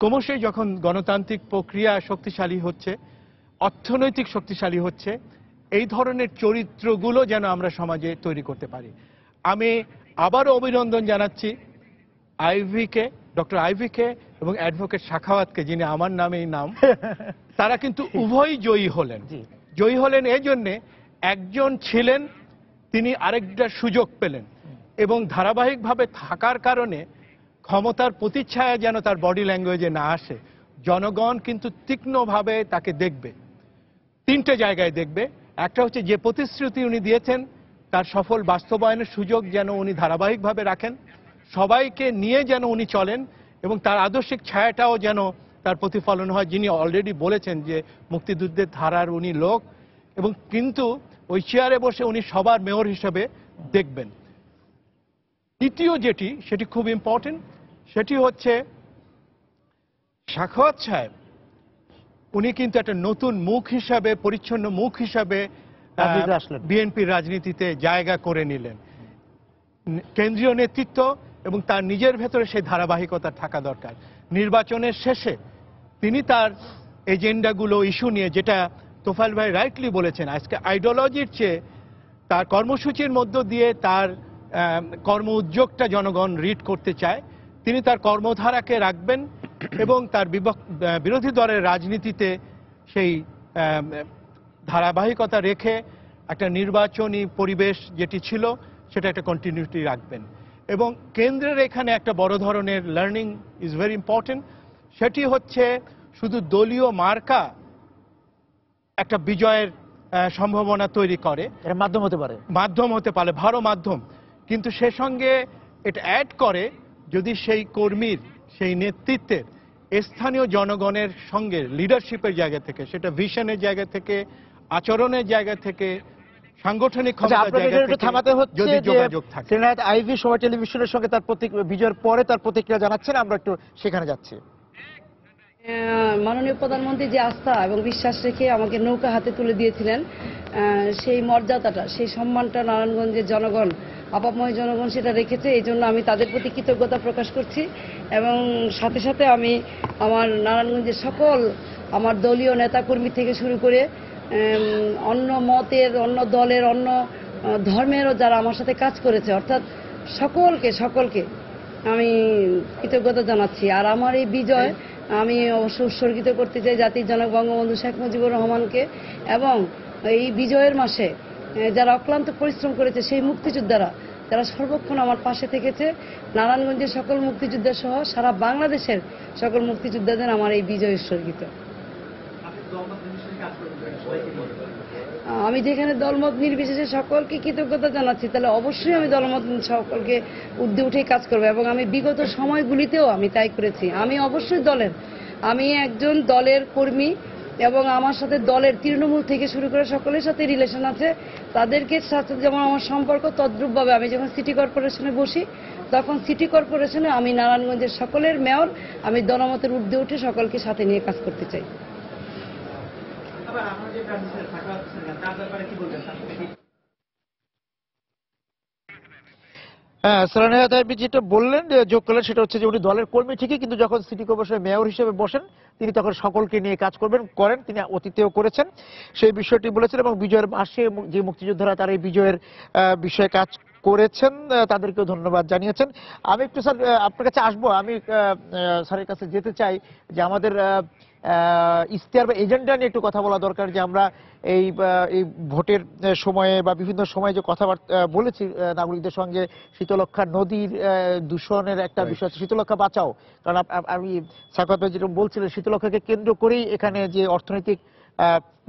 ক্রমশই যখন গণতান্ত্রিক প্রক্রিয়া শক্তিশালী হচ্ছে, অর্থনৈতিক শক্তিশালী হচ্ছে, এই ধরনের চরিত্রগুলো যেন আমরা সমাজে তৈরি করতে পারি। আমি আবারও অভিনন্দন জানাচ্ছি আইভিকে, ডক্টর আইভিকে এবং অ্যাডভোকেট সাখাওয়াতকে, যিনি আমার নামেই নাম। তারা কিন্তু উভয়ই জয়ী হলেন। জয়ী হলেন এই জন্যে, একজন ছিলেন তিনি আরেকটা সুযোগ পেলেন এবং ধারাবাহিকভাবে থাকার কারণে ক্ষমতার প্রতিচ্ছায়া যেন তার বডি ল্যাঙ্গুয়েজে না আসে। জনগণ কিন্তু তীক্ষ্ণভাবে তাকে দেখবে, তিনটে জায়গায় দেখবে। একটা হচ্ছে যে প্রতিশ্রুতি উনি দিয়েছেন তার সফল বাস্তবায়নের সুযোগ যেন উনি ধারাবাহিকভাবে রাখেন, সবাইকে নিয়ে যেন উনি চলেন এবং তার আদর্শিক ছায়াটাও যেন তার প্রতিফলন হয়। যিনি অলরেডি বলেছেন যে মুক্তিযুদ্ধের ধারার উনি লোক এবং কিন্তু ওই চেয়ারে বসে উনি সবার মেয়র হিসেবে দেখবেন। দ্বিতীয় যেটি, সেটি খুব ইম্পর্টেন্ট, সেটি হচ্ছে সাখাওয়াত সাহেব উনি কিন্তু একটা নতুন মুখ হিসাবে, পরিচ্ছন্ন মুখ হিসাবে বিএনপির রাজনীতিতে জায়গা করে নিলেন। কেন্দ্রীয় নেতৃত্ব এবং তার নিজের ভেতরে সেই ধারাবাহিকতা থাকা দরকার। নির্বাচনের শেষে তিনি তার এজেন্ডাগুলো ইস্যু নিয়ে, যেটা তোফায়েল ভাই রাইটলি বলেছেন, আজকে আইডিওলজির চেয়ে তার কর্মসূচির মধ্য দিয়ে তার কর্ম উদ্যোগটা জনগণ রিড করতে চায়। তিনি তার কর্মধারাকে রাখবেন এবং তার বিরোধী দলের রাজনীতিতে সেই ধারাবাহিকতা রেখে একটা নির্বাচনী পরিবেশ যেটি ছিল সেটা একটা কন্টিনিউটি রাখবেন। এবং কেন্দ্রের এখানে একটা বড় ধরনের লার্নিং ইজ ভেরি ইম্পর্টেন্ট। সেটি হচ্ছে শুধু দলীয় মার্কা একটা বিজয়ের সম্ভাবনা তৈরি করে, মাধ্যম হতে পারে, ভালো মাধ্যম, কিন্তু সে সঙ্গে এটা অ্যাড করে যদি সেই কর্মীর, সেই নেতৃত্বের স্থানীয় জনগণের সঙ্গে লিডারশিপের জায়গা থেকে, সেটা ভিশনের জায়গা থেকে, আচরণের জায়গা থেকে, সাংগঠনিক ক্ষমতার জায়গা থেকে থামাতে হচ্ছে যদি যোগাযোগ থাকে। সেনায়েত আইভি সময় টেলিভিশনের সঙ্গে তার বিজয়ের পরে তার প্রতিক্রিয়া জানাচ্ছেন, আমরা একটু সেখানে যাচ্ছি। মাননীয় প্রধানমন্ত্রী যে আস্থা এবং বিশ্বাস রেখে আমাকে নৌকা হাতে তুলে দিয়েছিলেন, সেই মর্যাদাটা, সেই সম্মানটা নারায়ণগঞ্জের জনগণ, আপাময় জনগণ সেটা রেখেছে। এই জন্য আমি তাদের প্রতি কৃতজ্ঞতা প্রকাশ করছি এবং সাথে সাথে আমি আমার নারায়ণগঞ্জের সকল আমার দলীয় নেতাকর্মী থেকে শুরু করে অন্য মতের, অন্য দলের, অন্য ধর্মেরও যারা আমার সাথে কাজ করেছে, অর্থাৎ সকলকে আমি কৃতজ্ঞতা জানাচ্ছি। আর আমার এই বিজয় আমি অবশ্য উৎসর্গিত করতে চাই জাতির জনক বঙ্গবন্ধু শেখ মুজিবুর রহমানকে এবং এই বিজয়ের মাসে যারা অক্লান্ত পরিশ্রম করেছে সেই মুক্তিযোদ্ধারা, যারা সর্বক্ষণ আমার পাশে থেকেছে, নারায়ণগঞ্জের সকল মুক্তিযোদ্ধা সহ সারা বাংলাদেশের সকল মুক্তিযোদ্ধাদের আমার এই বিজয় উৎসর্গিত। আমি যেখানে দলমত নির্বিশেষে সকলকে কৃতজ্ঞতা জানাচ্ছি, তাহলে অবশ্যই আমি দলমত সকলকে ঊর্ধ্বে উঠেই কাজ করবো এবং আমি বিগত সময়গুলিতেও আমি তাই করেছি। আমি অবশ্যই আমি একজন দলের কর্মী এবং আমার সাথে দলের তৃণমূল থেকে শুরু করে সকলের সাথে রিলেশন আছে। তাদেরকে সাথে যেমন আমার সম্পর্ক, তদ্রূপভাবে আমি যখন সিটি কর্পোরেশনে বসি তখন সিটি কর্পোরেশনে আমি নারায়ণগঞ্জের সকলের মেয়র, আমি দলমতের ঊর্ধ্বে উঠে সকলকে সাথে নিয়ে কাজ করতে চাই। হ্যাঁ, সেলিনা হায়াৎ আইভী যেটা বললেন, যে যোগ করলেন, সেটা হচ্ছে যে উনি দলের কর্মী ঠিকই, কিন্তু যখন সিটি কর্পোরেশনের মেয়র হিসেবে বসেন তিনি তখন সকলকে নিয়ে কাজ করেন। তিনি অতীতেও করেছেন, সেই বিষয়টি বলেছেন। এবং বিজয়ের মাসে যে মুক্তিযোদ্ধারা তার এই বিজয়ের বিষয়ে কাজ করেছেন, তাদেরকেও ধন্যবাদ জানিয়েছেন। আমি একটু স্যার আপনার কাছে আসবো। আমি স্যারের কাছে যেতে চাই যে আমাদের ইশতেহার বা এজেন্ডা নিয়ে একটু কথা বলা দরকার, যে আমরা এই ভোটের সময়ে বা বিভিন্ন সময়ে যে কথাবার্তা বলেছি নাগরিকদের সঙ্গে, শীতলক্ষা নদীর দূষণের একটা বিষয় আছে, শীতলক্ষা বাঁচাও। কারণ আমি সাকাত ভাই যেরকম বলছিলেন, শীতলক্ষাকে কেন্দ্র করেই এখানে যে অর্থনৈতিক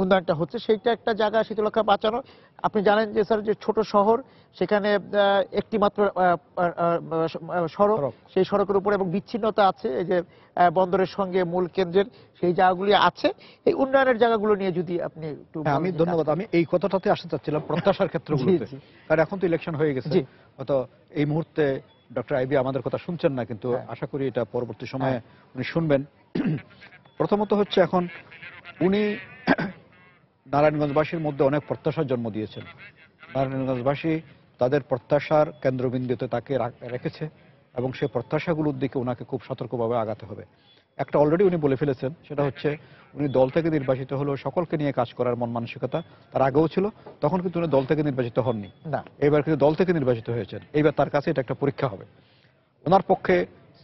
উন্নয়নটা হচ্ছে, সেইটা একটা জায়গা শীতলক্ষা বাঁচানো। আপনি জানেন যে স্যার, যে ছোট শহর, সেখানে একটি মাত্র সড়ক, সেই সড়কের উপরে এবং বিচ্ছিন্নতা আছে, এই যে বন্দরের সঙ্গে মূল কেন্দ্রের সেই জায়গাগুলি আছে। এই উন্নয়নের জায়গাগুলো নিয়ে যদি আপনি একটু আমি ধন্যবাদ। আমি এই কথাটাতে আসতে চাচ্ছিলাম, প্রত্যাশার ক্ষেত্রগুলোতে। কারণ এখন তো ইলেকশন হয়ে গেছে, হয়তো এই মুহূর্তে ডক্টর আইভী আমাদের কথা শুনছেন না, কিন্তু আশা করি এটা পরবর্তী সময়ে উনি শুনবেন। প্রথমত হচ্ছে, এখন উনি নারায়ণগঞ্জবাসীর মধ্যে অনেক প্রত্যাশার জন্ম দিয়েছেন। নারায়ণগঞ্জবাসী তাদের প্রত্যাশার কেন্দ্রবিন্দুতে তাকে রেখেছে, এবং সেই প্রত্যাশাগুলোর দিকে ওনাকে খুব সতর্কভাবে আগাতে হবে। একটা অলরেডি উনি বলে ফেলেছেন, সেটা হচ্ছে উনি দল থেকে নির্বাচিত হলেও সকলকে নিয়ে কাজ করার মন মানসিকতা তার আগেও ছিল, তখন কিন্তু উনি দল থেকে নির্বাচিত হননি। এবার কিন্তু দল থেকে নির্বাচিত হয়েছেন, এইবার তার কাছে এটা একটা পরীক্ষা হবে। ওনার পক্ষে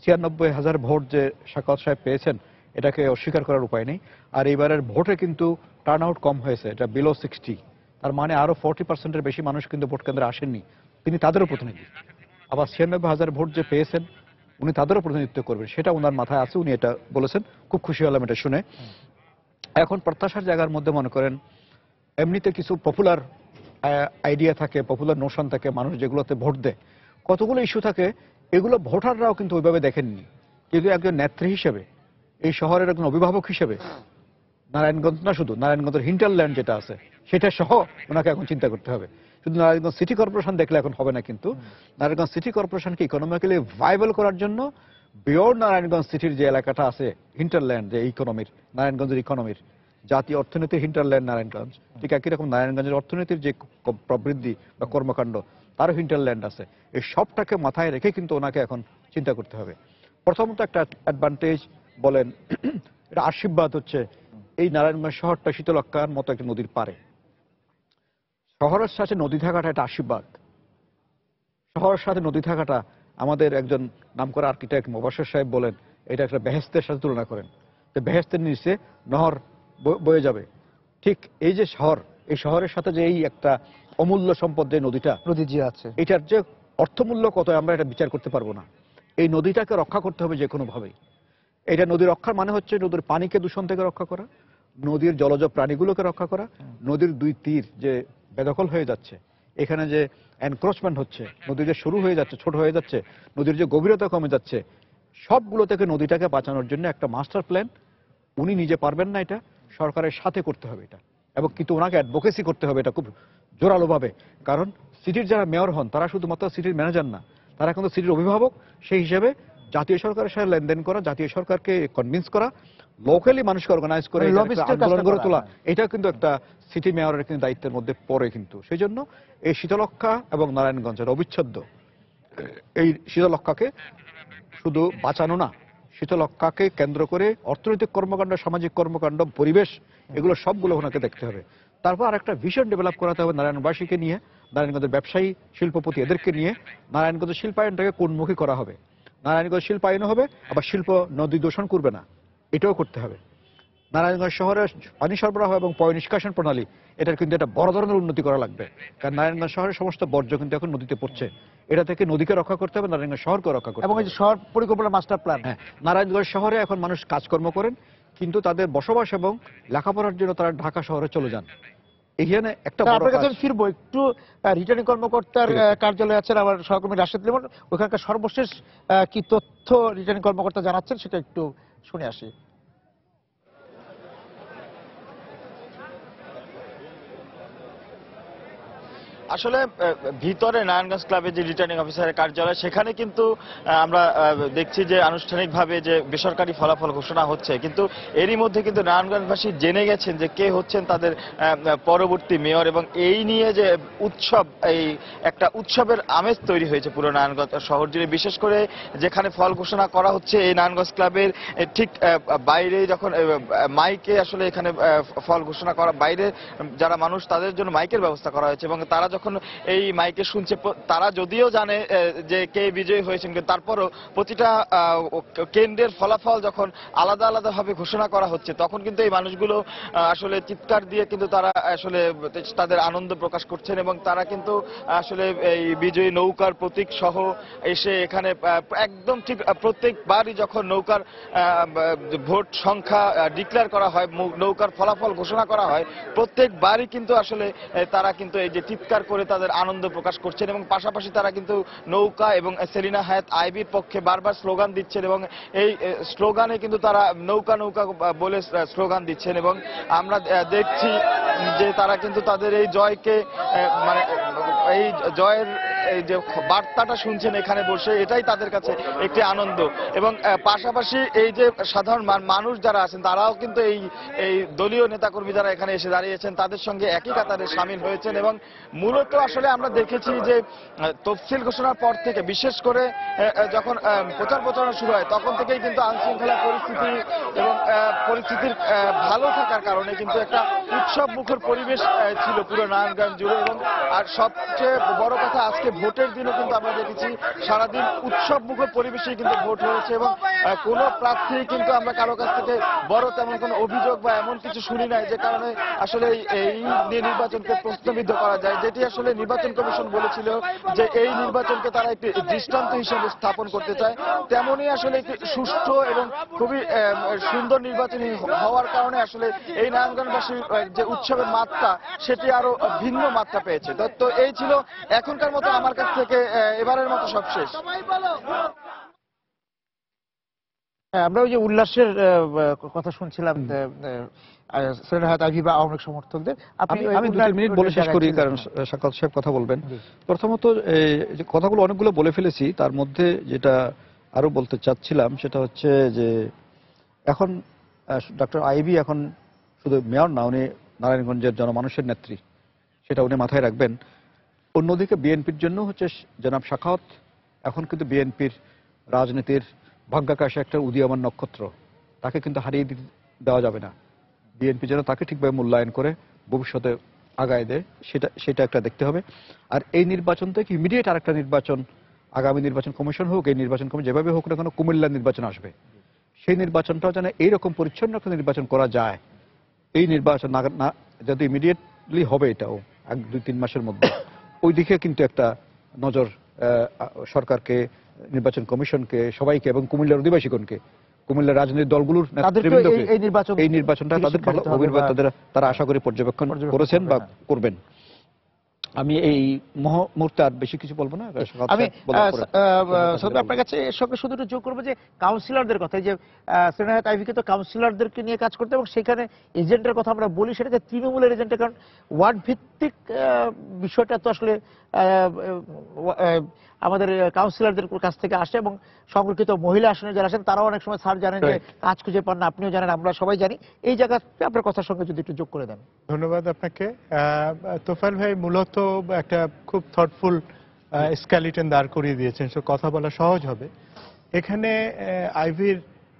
96,000 ভোট যে শাকাওয়াত সাহেব পেয়েছেন, এটাকে অস্বীকার করার উপায় নেই। আর এইবারের ভোটে কিন্তু টার্ন আউট কম হয়েছে, এটা বিলো 60। তার মানে আরো 40%-এর বেশি মানুষ কিন্তু ভোট কেন্দ্রে আসেননি, তিনি তাদেরও প্রতিনিধি। আবার 96,000 ভোট যে পেয়েছেন, উনি তাদেরও প্রতিনিধিত্ব করবেন, সেটা ওনার মাথায় আছে, উনি এটা বলেছেন। খুব খুশি হলাম এটা শুনে। এখন প্রত্যাশার জায়গার মধ্যে মনে করেন, এমনিতে কিছু পপুলার আইডিয়া থাকে, পপুলার নোশন থাকে, মানুষ যেগুলোতে ভোট দেয়, কতগুলো ইস্যু থাকে, এগুলো ভোটাররাও কিন্তু ওইভাবে দেখেননি। কিন্তু একজন নেত্রী হিসেবে, এই শহরের একজন অভিভাবক হিসেবে, নারায়ণগঞ্জ না, শুধু নারায়ণগঞ্জের হিন্টারল্যান্ড যেটা আছে সেটা সহ ওনাকে এখন চিন্তা করতে হবে। শুধু নারায়ণগঞ্জ সিটি কর্পোরেশন দেখলে এখন হবে না, কিন্তু নারায়ণগঞ্জ সিটি কর্পোরেশনকে ইকোনমিক্যালি ভাইবল করার জন্য বিয়ন্ড নারায়ণগঞ্জ সিটির যে এলাকাটা আছে, হিন্টারল্যান্ড, যে ইকোনমির, নারায়ণগঞ্জের ইকোনমির জাতীয় অর্থনীতির হিন্টারল্যান্ড নারায়ণগঞ্জ, ঠিক একই রকম নারায়ণগঞ্জের অর্থনীতির যে প্রবৃদ্ধি বা কর্মকাণ্ড, তারও হিন্টারল্যান্ড আছে। এই সবটাকে মাথায় রেখে কিন্তু ওনাকে এখন চিন্তা করতে হবে। প্রথমত একটা অ্যাডভান্টেজ বলেন, এটা আশীর্বাদ হচ্ছে, এই নারায়ণগঞ্জ শহরটা শীতলক্ষার মতো একটা নদীর পারে। শহরের সাথে নদী থাকাটা একটা আশীর্বাদ। শহরের সাথে নদী থাকাটা, আমাদের একজন নামকরা আর্কিটেক্ট মোবাশ্বের সাহেব বলেন, এটা একটা বেহেশতের সাথে তুলনা করেন, যে বেহেশতের নিচে নহর বয়ে যাবে। ঠিক এই যে শহর, এই শহরের সাথে যে এই একটা অমূল্য সম্পদ যে নদীটা, নদী যে আছে, এটার যে অর্থমূল্য কত আমরা এটা বিচার করতে পারবো না। এই নদীটাকে রক্ষা করতে হবে যে কোনো ভাবেই। এটা নদী রক্ষার মানে হচ্ছে নদীর পানিকে দূষণ থেকে রক্ষা করা, নদীর জলজ প্রাণীগুলোকে রক্ষা করা, নদীর দুই তীর যে বেদখল হয়ে যাচ্ছে, এখানে যে এনক্রোচমেন্ট হচ্ছে, নদী যে শুরু হয়ে যাচ্ছে, ছোট হয়ে যাচ্ছে, নদীর যে গভীরতা কমে যাচ্ছে, সবগুলো থেকে নদীটাকে বাঁচানোর জন্য একটা মাস্টার প্ল্যান উনি নিজে পারবেন না, এটা সরকারের সাথে করতে হবে এটা। এবং কিন্তু ওনাকে অ্যাডভোকেসি করতে হবে এটা খুব জোরালোভাবে। কারণ সিটির যারা মেয়র হন, তারা শুধুমাত্র সিটির ম্যানেজার না, তারা কিন্তু সিটির অভিভাবক। সেই হিসেবে জাতীয় সরকারের সাথে লেনদেন করা, জাতীয় সরকারকে কনভিন্স করা, লোকালি মানুষকে অর্গানাইজ করে আন্দোলন গড়ে তোলা, এটা কিন্তু একটা সিটি মেয়রের কিন্তু দায়িত্বের মধ্যে পড়ে। কিন্তু সেই জন্য এই শীতলক্ষা এবং নারায়ণগঞ্জের অবিচ্ছেদ্য, এই শীতলক্ষাকে শুধু বাঁচানো না, শীতলক্ষাকে কেন্দ্র করে অর্থনৈতিক কর্মকাণ্ড, সামাজিক কর্মকাণ্ড, পরিবেশ, এগুলো সবগুলো ওনাকে দেখতে হবে। তারপর আরেকটা ভিশন ডেভেলপ করাতে হবে নারায়ণবাসীকে নিয়ে, নারায়ণগঞ্জের ব্যবসায়ী, শিল্পপতি, এদেরকে নিয়ে নারায়ণগঞ্জের শিল্পায়নটাকে কোনমুখী করা হবে। নারায়ণগঞ্জ শিল্পায়ন হবে, আবার শিল্প নদী দূষণ করবে না, এটাও করতে হবে। নারায়ণগঞ্জ শহরের পানি সরবরাহ এবং পয় নিষ্কাশন প্রণালী, এটার কিন্তু একটা বড় ধরনের উন্নতি করা লাগবে। কারণ নারায়ণগঞ্জ শহরের সমস্ত বর্জ্য কিন্তু এখন নদীতে পড়ছে, এটা থেকে নদীকে রক্ষা করতে হবে, নারায়ণগঞ্জ শহরকে রক্ষা করতে হবে। এবং এই যে শহর পরিকল্পনা মাস্টার প্ল্যান, হ্যাঁ, নারায়ণগঞ্জ শহরে এখন মানুষ কাজকর্ম করেন, কিন্তু তাদের বসবাস এবং লেখাপড়ার জন্য তারা ঢাকা শহরে চলে যান। এখানে একটা বড় আপনার কাছে কাজ। আমি ফিরবো একটু। রিটার্নিং কর্মকর্তার কার্যালয়ে আছেন আমার সহকর্মী রাশেদ লিমন, ওখানকার সর্বশেষ কি তথ্য রিটার্নিং কর্মকর্তা জানাচ্ছেন সেটা একটু শুনে আসি। আসলে ভিতরে নারায়ণগঞ্জ ক্লাবের যে রিটার্নিং অফিসারের কার্যালয় সেখানে কিন্তু আমরা দেখছি যে আনুষ্ঠানিকভাবে যে বেসরকারি ফলাফল ঘোষণা হচ্ছে, কিন্তু এরই মধ্যে কিন্তু নারায়ণগঞ্জবাসী জেনে গেছেন যে কে হচ্ছেন তাদের পরবর্তী মেয়র, এবং এই নিয়ে যে উৎসব, এই একটা উৎসবের আমেজ তৈরি হয়েছে পুরো নারায়ণগঞ্জ শহর জুড়ে। বিশেষ করে যেখানে ফল ঘোষণা করা হচ্ছে এই নারায়ণগঞ্জ ক্লাবের ঠিক বাইরে যখন মাইকে আসলে এখানে ফল ঘোষণা করা, বাইরে যারা মানুষ তাদের জন্য মাইকের ব্যবস্থা করা হয়েছে, এবং তারা যখন এই মাইকে শুনছে, তারা যদিও জানে যে কে বিজয়ী হয়েছেন, কিন্তু তারপরও প্রতিটা কেন্দ্রের ফলাফল যখন আলাদা আলাদাভাবে ঘোষণা করা হচ্ছে তখন কিন্তু এই মানুষগুলো আসলে চিৎকার দিয়ে কিন্তু তারা আসলে তাদের আনন্দ প্রকাশ করছেন, এবং তারা কিন্তু আসলে এই বিজয়ী নৌকার প্রতীক সহ এসে এখানে একদম ঠিক প্রত্যেকবারই যখন নৌকার ভোট সংখ্যা ডিক্লেয়ার করা হয়, নৌকার ফলাফল ঘোষণা করা হয়, প্রত্যেকবারই কিন্তু আসলে তারা কিন্তু এই যে চিৎকার করে তাদের আনন্দ প্রকাশ করছেন, এবং পাশাপাশি তারা কিন্তু নৌকা এবং সেলিনা হায়াৎ আইভীর পক্ষে বারবার স্লোগান দিচ্ছেন, এবং এই স্লোগানে কিন্তু তারা নৌকা নৌকা বলে স্লোগান দিচ্ছেন, এবং আমরা দেখছি যে তারা কিন্তু তাদের এই জয়কে মানে এই জয়ের এই যে বার্তাটা শুনছেন এখানে বসে, এটাই তাদের কাছে একটি আনন্দ। এবং পাশাপাশি এই যে সাধারণ মানুষ যারা আছেন তারাও কিন্তু এই দলীয় নেতাকর্মী যারা এখানে এসে দাঁড়িয়েছেন তাদের সঙ্গে একই কাতারে সামিল হয়েছেন, এবং মূলত আসলে আমরা দেখেছি যে তফসিল ঘোষণার পর থেকে, বিশেষ করে যখন প্রচার প্রচারণা শুরু হয় তখন থেকেই কিন্তু আইনশৃঙ্খলা পরিস্থিতি এবং পরিস্থিতির ভালো থাকার কারণে কিন্তু একটা উৎসব মুখর পরিবেশ ছিল পুরো নারায়ণগঞ্জ জুড়ে। এবং আর সবচেয়ে বড় কথা, আজকে ভোটের দিনও কিন্তু আমরা দেখেছি সারাদিন উৎসব মুখর পরিবেশেই কিন্তু ভোট হয়েছে, এবং কোনো প্রার্থী কিন্তু আমরা কারো কাছ থেকে বড় তেমন কোনো অভিযোগ বা এমন কিছু শুনি নাই যে কারণে আসলে এই নির্বাচনকে প্রশ্নবিদ্ধ করা যায়, যেটি আসলে নির্বাচন কমিশন বলেছিল যে এই নির্বাচনকে তারা একটি দৃষ্টান্ত হিসেবে স্থাপন করতে চায়, তেমনই আসলে একটি সুষ্ঠু এবং খুবই সুন্দর নির্বাচন হওয়ার কারণে আসলে এই নারায়ণগঞ্জবাসীর যে উৎসবের মাত্রা সেটি আরো ভিন্ন মাত্রা পেয়েছে। তো এই ছিল এখনকার মতো আমার কাছ থেকে এবারের মতো সব শেষ। আমরা ওই যে উল্লাসের কথা শুনছিলাম সেলিনা হায়াৎ আইভী বা আওয়ামী লীগ সমর্থকদের। আমি 2-3 মিনিট বলে শেষ করি, কারণ সাকাত সাহেব কথা বলবেন। প্রথমত যে কথাগুলো অনেকগুলো বলে ফেলেছি, তার মধ্যে যেটা আরো বলতে চাচ্ছিলাম সেটা হচ্ছে যে এখন ডক্টর আইভী এখন শুধু মেয়র না, উনি নারায়ণগঞ্জের জনমানুষের নেত্রী, সেটা উনি মাথায় রাখবেন। অন্যদিকে বিএনপির জন্য হচ্ছে জনাব সাখাওয়াত এখন কিন্তু বিএনপির রাজনীতির ভাগ্যাকাশে একটা উদীয়মান নক্ষত্র, তাকে কিন্তু হারিয়ে দেওয়া যাবে না। বিএনপি যেন তাকে ঠিকভাবে মূল্যায়ন করে ভবিষ্যতে আগায় দেয়, সেটা একটা দেখতে হবে। আর এই নির্বাচন থেকে ইমিডিয়েট আরেকটা নির্বাচন, আগামী নির্বাচন কমিশন হোক, এই নির্বাচন কমিশন যেভাবে হোক না কেন কুমিল্লা নির্বাচন আসবে, সেই নির্বাচনটাও যেন এইরকম পরিচ্ছন্ন একটা নির্বাচন করা যায়। এই নির্বাচন না যদি ইমিডিয়েটলি হবে, এটাও 1-2-3 মাসের মধ্যে, ওই দিকে কিন্তু একটা নজর সরকারকে, নির্বাচন কমিশনকে, সবাইকে এবং কুমিল্লার অধিবাসীগণকে, কুমিল্লার রাজনৈতিক দলগুলোর নেতৃবৃন্দকে এই নির্বাচনটা তাদের ভালো অভিজ্ঞতা তারা আশা করি পর্যবেক্ষণ করেছেন বা করবেন। আমি এই মুহূর্তে আর বেশি কিছু বলবো না। আমি আপনার কাছে এর সঙ্গে শুধু একটু যোগ করবো যে কাউন্সিলরদের কথা, যে সেলিনা হায়াৎ আইভীকে তো কাউন্সিলরদেরকে নিয়ে কাজ করতে, এবং সেখানে এজেন্টের কথা আমরা বলি, সেটা যে তৃণমূলের এজেন্টের, কারণ ওয়ার্ড ভিত্তিক বিষয়টা তো আসলে আমাদের কাউন্সিলরদের কাছ থেকে আসে, এবং সংরক্ষিত মহিলা আসনে যারা আসেন তারাও অনেক সময় স্যার জানেন যে কাজ খুঁজে পান না, আপনিও জানেন, আমরা সবাই জানি। এই জায়গাতে আপনার কথার সঙ্গে যদি একটু যোগ করে দেন। ধন্যবাদ আপনাকে। তোফায়েল ভাই মূলত একটা খুব থটফুল স্কেলিটন দাঁড় করিয়ে দিয়েছেন, সো কথা বলা সহজ হবে। এখানে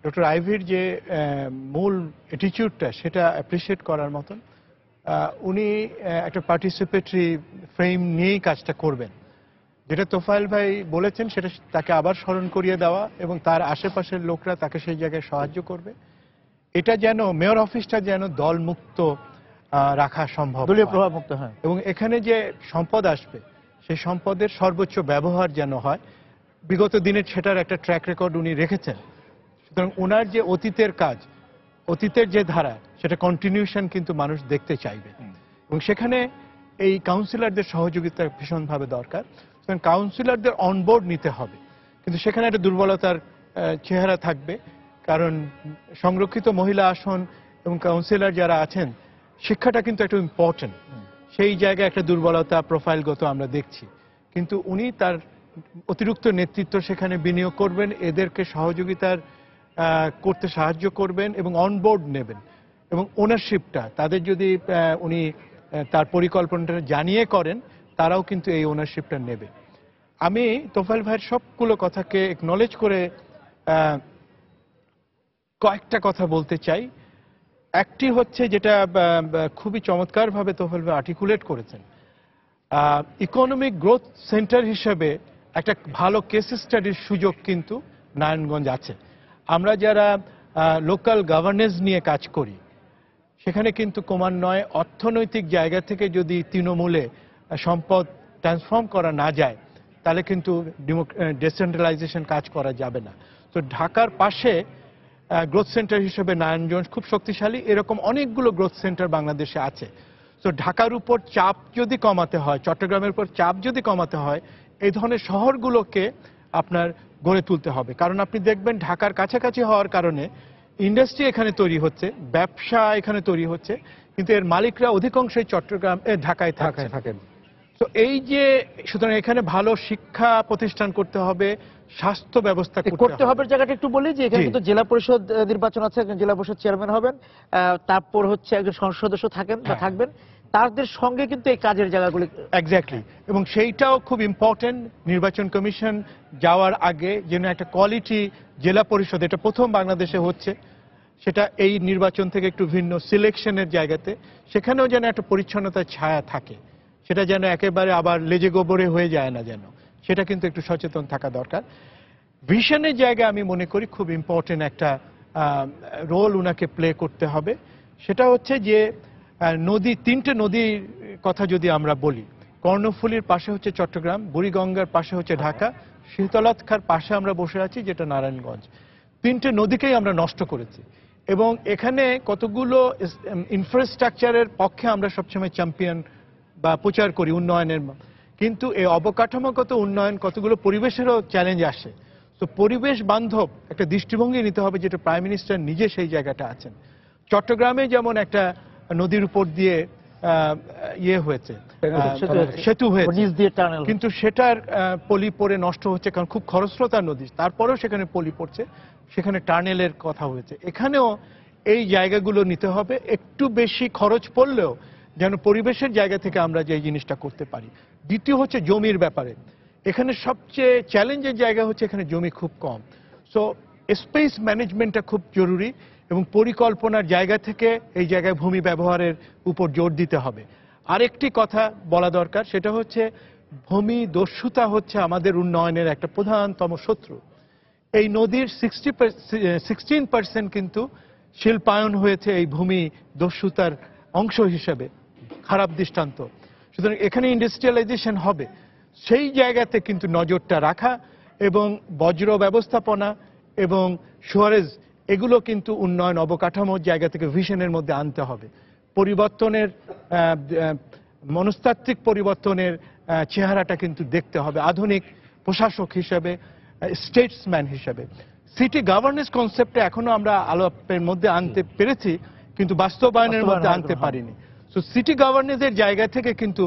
ডক্টর আইভীর যে মূল অ্যাটিটিউডটা সেটা অ্যাপ্রিসিয়েট করার মতন। উনি একটা পার্টিসিপেটরি ফ্রেম নিয়েই কাজটা করবেন, যেটা তোফায়েল ভাই বলেছেন সেটা তাকে আবার স্মরণ করিয়ে দেওয়া, এবং তার আশেপাশের লোকরা তাকে সেই জায়গায় সাহায্য করবে। এটা যেন মেয়র অফিসটা যেন দলমুক্ত রাখা সম্ভব, দলীয় প্রভাব মুক্ত হয়, এবং এখানে যে সম্পদ আসবে সেই সম্পদের সর্বোচ্চ ব্যবহার যেন হয়। বিগত দিনের সেটার একটা ট্র্যাক রেকর্ড উনি রেখেছেন, সুতরাং ওনার যে অতীতের কাজ, অতীতের যে ধারা, সেটা কন্টিনিউশন কিন্তু মানুষ দেখতে চাইবে, এবং সেখানে এই কাউন্সিলরদের সহযোগিতা ভীষণভাবে দরকার। কাউন্সিলরদের অনবোর্ড নিতে হবে, কিন্তু সেখানে একটা দুর্বলতার চেহারা থাকবে, কারণ সংরক্ষিত মহিলা আসন এবং কাউন্সিলর যারা আছেন, শিক্ষাটা কিন্তু একটু ইম্পর্টেন্ট। সেই জায়গায় একটা দুর্বলতা প্রোফাইলগত আমরা দেখছি, কিন্তু উনি তার অতিরিক্ত নেতৃত্ব সেখানে বিনিয়োগ করবেন, এদেরকে সহযোগিতার করতে সাহায্য করবেন এবং অনবোর্ড নেবেন, এবং ওনারশিপটা তাদের যদি উনি তার পরিকল্পনাটা জানিয়ে করেন, তারাও কিন্তু এই ওনারশিপটা নেবে। আমি তোফায়েল ভাইয়ের সবগুলো কথাকে একনলেজ করে কয়েকটা কথা বলতে চাই। একটি হচ্ছে যেটা খুবই চমৎকারভাবে তোফায়েল ভাই আর্টিকুলেট করেছেন, ইকোনমিক গ্রোথ সেন্টার হিসেবে একটা ভালো কেস স্টাডির সুযোগ কিন্তু নারায়ণগঞ্জ আছে। আমরা যারা লোকাল গভর্নেন্স নিয়ে কাজ করি, সেখানে কিন্তু ক্রমান্বয়ে অর্থনৈতিক জায়গা থেকে যদি তৃণমূলে সম্পদ ট্রান্সফর্ম করা না যায়, তাহলে কিন্তু ডিসেন্ট্রালাইজেশন কাজ করা যাবে না। তো ঢাকার পাশে গ্রোথ সেন্টার হিসেবে নারায়ণগঞ্জ খুব শক্তিশালী, এরকম অনেকগুলো গ্রোথ সেন্টার বাংলাদেশে আছে। তো ঢাকার উপর চাপ যদি কমাতে হয়, চট্টগ্রামের উপর চাপ যদি কমাতে হয়, এই ধরনের শহরগুলোকে আপনার গড়ে তুলতে হবে। কারণ আপনি দেখবেন ঢাকার কাছাকাছি হওয়ার কারণে ইন্ডাস্ট্রি এখানে তৈরি হচ্ছে, ব্যবসা এখানে তৈরি হচ্ছে, কিন্তু এর মালিকরা অধিকাংশই চট্টগ্রাম ঢাকায় থাকেন। তো এই যে সুতরাং এখানে ভালো শিক্ষা প্রতিষ্ঠান করতে হবে, স্বাস্থ্য ব্যবস্থা করতে হবে। জায়গাটা একটু বলি যে এখানে কিন্তু জেলা পরিষদ নির্বাচন আছে, একজন জেলা পরিষদ চেয়ারম্যান হবেন, তারপর হচ্ছে একজন সংসদ সদস্য থাকবেন, তাদের সঙ্গে কিন্তু এই কাজের জায়গাগুলি এক্স্যাক্টলি, এবং সেইটাও খুব ইম্পর্টেন্ট। নির্বাচন কমিশন যাওয়ার আগে যেন একটা কোয়ালিটি জেলা পরিষদ, এটা প্রথম বাংলাদেশে হচ্ছে, সেটা এই নির্বাচন থেকে একটু ভিন্ন সিলেকশনের জায়গাতে, সেখানেও যেন একটা পরিচ্ছন্নতার ছায়া থাকে, সেটা যেন একেবারে আবার লেজে গোবরে হয়ে যায় না, যেন সেটা কিন্তু একটু সচেতন থাকা দরকার। ভিশনের জায়গায় আমি মনে করি খুব ইম্পর্টেন্ট একটা রোল উনাকে প্লে করতে হবে। সেটা হচ্ছে যে তিনটে নদীর কথা যদি আমরা বলি, কর্ণফুলীর পাশে হচ্ছে চট্টগ্রাম, বুড়িগঙ্গার পাশে হচ্ছে ঢাকা, শীতলক্ষার পাশে আমরা বসে আছি যেটা নারায়ণগঞ্জ। তিনটে নদীকেই আমরা নষ্ট করেছি, এবং এখানে কতগুলো ইনফ্রাস্ট্রাকচারের পক্ষে আমরা সবসময় চ্যাম্পিয়ন বা প্রচার করি উন্নয়নের, কিন্তু এই অবকাঠামোগত উন্নয়ন কতগুলো পরিবেশেরও চ্যালেঞ্জ আসে। তো পরিবেশ বান্ধব একটা দৃষ্টিভঙ্গি নিতে হবে, যেটা প্রাইম মিনিস্টার নিজে সেই জায়গাটা আছেন। চট্টগ্রামে যেমন একটা নদীর উপর দিয়ে সেতু হয়েছে, কিন্তু সেটার পলি পড়ে নষ্ট হচ্ছে, কারণ খুব খরস্রোতা নদী, তারপরেও সেখানে পলি পড়ছে, সেখানে টানেলের কথা হয়েছে। এখানেও এই জায়গাগুলো নিতে হবে, একটু বেশি খরচ পড়লেও যেন পরিবেশের জায়গা থেকে আমরা যে জিনিসটা করতে পারি। দ্বিতীয় হচ্ছে জমির ব্যাপারে, এখানে সবচেয়ে চ্যালেঞ্জের জায়গা হচ্ছে এখানে জমি খুব কম। সো স্পেস ম্যানেজমেন্টটা খুব জরুরি, এবং পরিকল্পনার জায়গা থেকে এই জায়গায় ভূমি ব্যবহারের উপর জোর দিতে হবে। আরেকটি কথা বলা দরকার, সেটা হচ্ছে ভূমি দস্যুতা হচ্ছে আমাদের উন্নয়নের একটা প্রধানতম শত্রু। এই নদীর 16% কিন্তু শিল্পায়ন হয়েছে এই ভূমি দস্যুতার অংশ হিসেবে, খারাপ দৃষ্টান্ত। সুতরাং এখানে ইন্ডাস্ট্রিয়ালাইজেশন হবে, সেই জায়গাতে কিন্তু নজরটা রাখা, এবং বজ্র ব্যবস্থাপনা এবং সুয়ারেজ, এগুলো কিন্তু উন্নয়ন অবকাঠামোর জায়গা থেকে ভিশনের মধ্যে আনতে হবে। পরিবর্তনের মনস্তাত্ত্বিক পরিবর্তনের চেহারাটা কিন্তু দেখতে হবে আধুনিক প্রশাসক হিসেবে, স্টেটসম্যান হিসেবে। সিটি গভর্নেন্স কনসেপ্টে এখনো আমরা আলাপের মধ্যে আনতে পেরেছি, কিন্তু বাস্তবায়নের মধ্যে আনতে পারিনি। সো সিটি গভর্নেন্সের জায়গা থেকে কিন্তু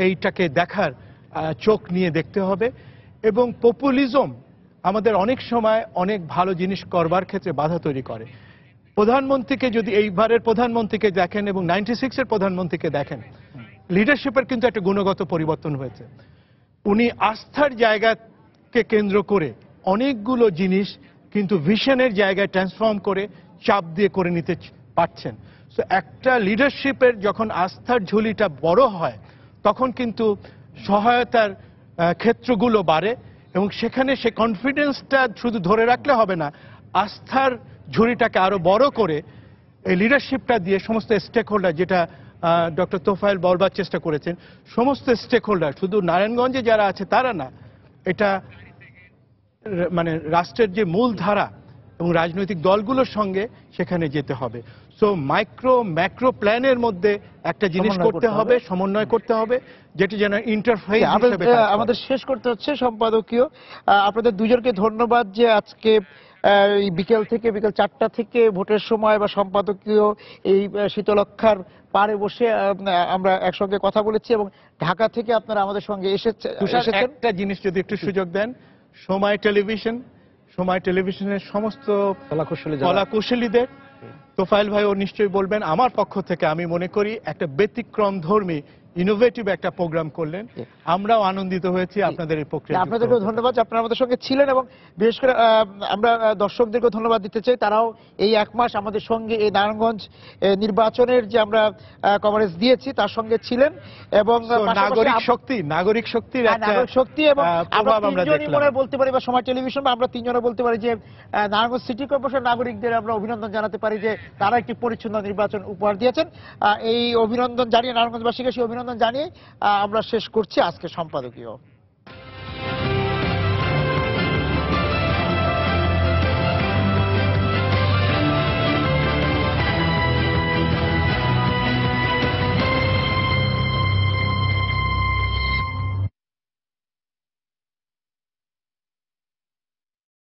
এইটাকে দেখার চোখ নিয়ে দেখতে হবে। এবং পপুলিজম আমাদের অনেক সময় অনেক ভালো জিনিস করবার ক্ষেত্রে বাধা তৈরি করে। প্রধানমন্ত্রীকে যদি এইবারের প্রধানমন্ত্রীকে দেখেন এবং 96-এর প্রধানমন্ত্রীকে দেখেন, লিডারশিপের কিন্তু একটা গুণগত পরিবর্তন হয়েছে। উনি আস্থার জায়গাকে কেন্দ্র করে অনেকগুলো জিনিস কিন্তু ভিশনের জায়গায় ট্রান্সফর্ম করে চাপ দিয়ে করে নিতে পারছেন। সো একটা লিডারশিপের যখন আস্থার ঝুলিটা বড় হয়, তখন কিন্তু সহায়তার ক্ষেত্রগুলো বাড়ে, এবং সেখানে সে কনফিডেন্সটা শুধু ধরে রাখলে হবে না, আস্থার ঝুড়িটাকে আরো বড় করে এই লিডারশিপটা দিয়ে সমস্ত স্টেক হোল্ডার, যেটা ডক্টর তোফায়েল বলবার চেষ্টা করেছেন, সমস্ত স্টেক হোল্ডার, শুধু নারায়ণগঞ্জে যারা আছে তারা না, এটা মানে রাষ্ট্রের যে মূল ধারা এবং রাজনৈতিক দলগুলোর সঙ্গে সেখানে যেতে হবে। সো মাইক্রো ম্যাক্রো প্ল্যানের মধ্যে একটা জিনিস করতে হবে, সমন্বয় করতে হবে, যেটি যেন ইন্টারফেস হিসেবে। আমাদের শেষ করতে হচ্ছে সম্পাদকীয়। আপনাদের দুজনকে ধন্যবাদ যে আজকে এই বিকেল 4টা থেকে ভোটের সময় বা সম্পাদকীয় এই শীতলক্ষার পাড়ে বসে আমরা একসঙ্গে কথা বলেছি এবং ঢাকা থেকে আপনারা আমাদের সঙ্গে তুষার, এসেছেন। একটা জিনিস যদি একটু সুযোগ দেন, সময় টেলিভিশনের সমস্ত কলাকুশলীদের, তোফায়েল ভাই ও নিশ্চয়ই বলবেন, আমার পক্ষ থেকে আমি মনে করি একটা ব্যতিক্রম ধর্মী ইনোভেটিভ একটা প্রোগ্রাম করলেন। আমরাও আনন্দিত হয়েছি আপনাদের এই প্রক্রিয়া। আপনাদেরকেও ধন্যবাদ যে আপনারা আমাদের সঙ্গে ছিলেন এবং বিশেষ করে আমরা দর্শকদেরকেও ধন্যবাদ দিতে চাই, তারাও এই 1 মাস আমাদের সঙ্গে এই নারায়ণগঞ্জ নির্বাচনের যে আমরা কভারেজ দিয়েছি তার সঙ্গে ছিলেন এবং নাগরিক শক্তির একটা শক্তি এবং প্রভাব আমরা আমরা তিনজনই দেখলাম। মনে হয় বলতে পারি বা সময় টেলিভিশন বা আমরা তিনজনে বলতে পারি যে নারায়ণগঞ্জ সিটি কর্পোরেশন নাগরিকদের আমরা অভিনন্দন জানাতে পারি যে তারা একটি পরিচ্ছন্ন নির্বাচন উপহার দিয়েছেন। এই অভিনন্দন জানিয়ে নারায়ণগঞ্জবাসীকে সেই অভিনন্দন জানিয়ে আমরা শেষ করছি আজকে সম্পাদকীয়।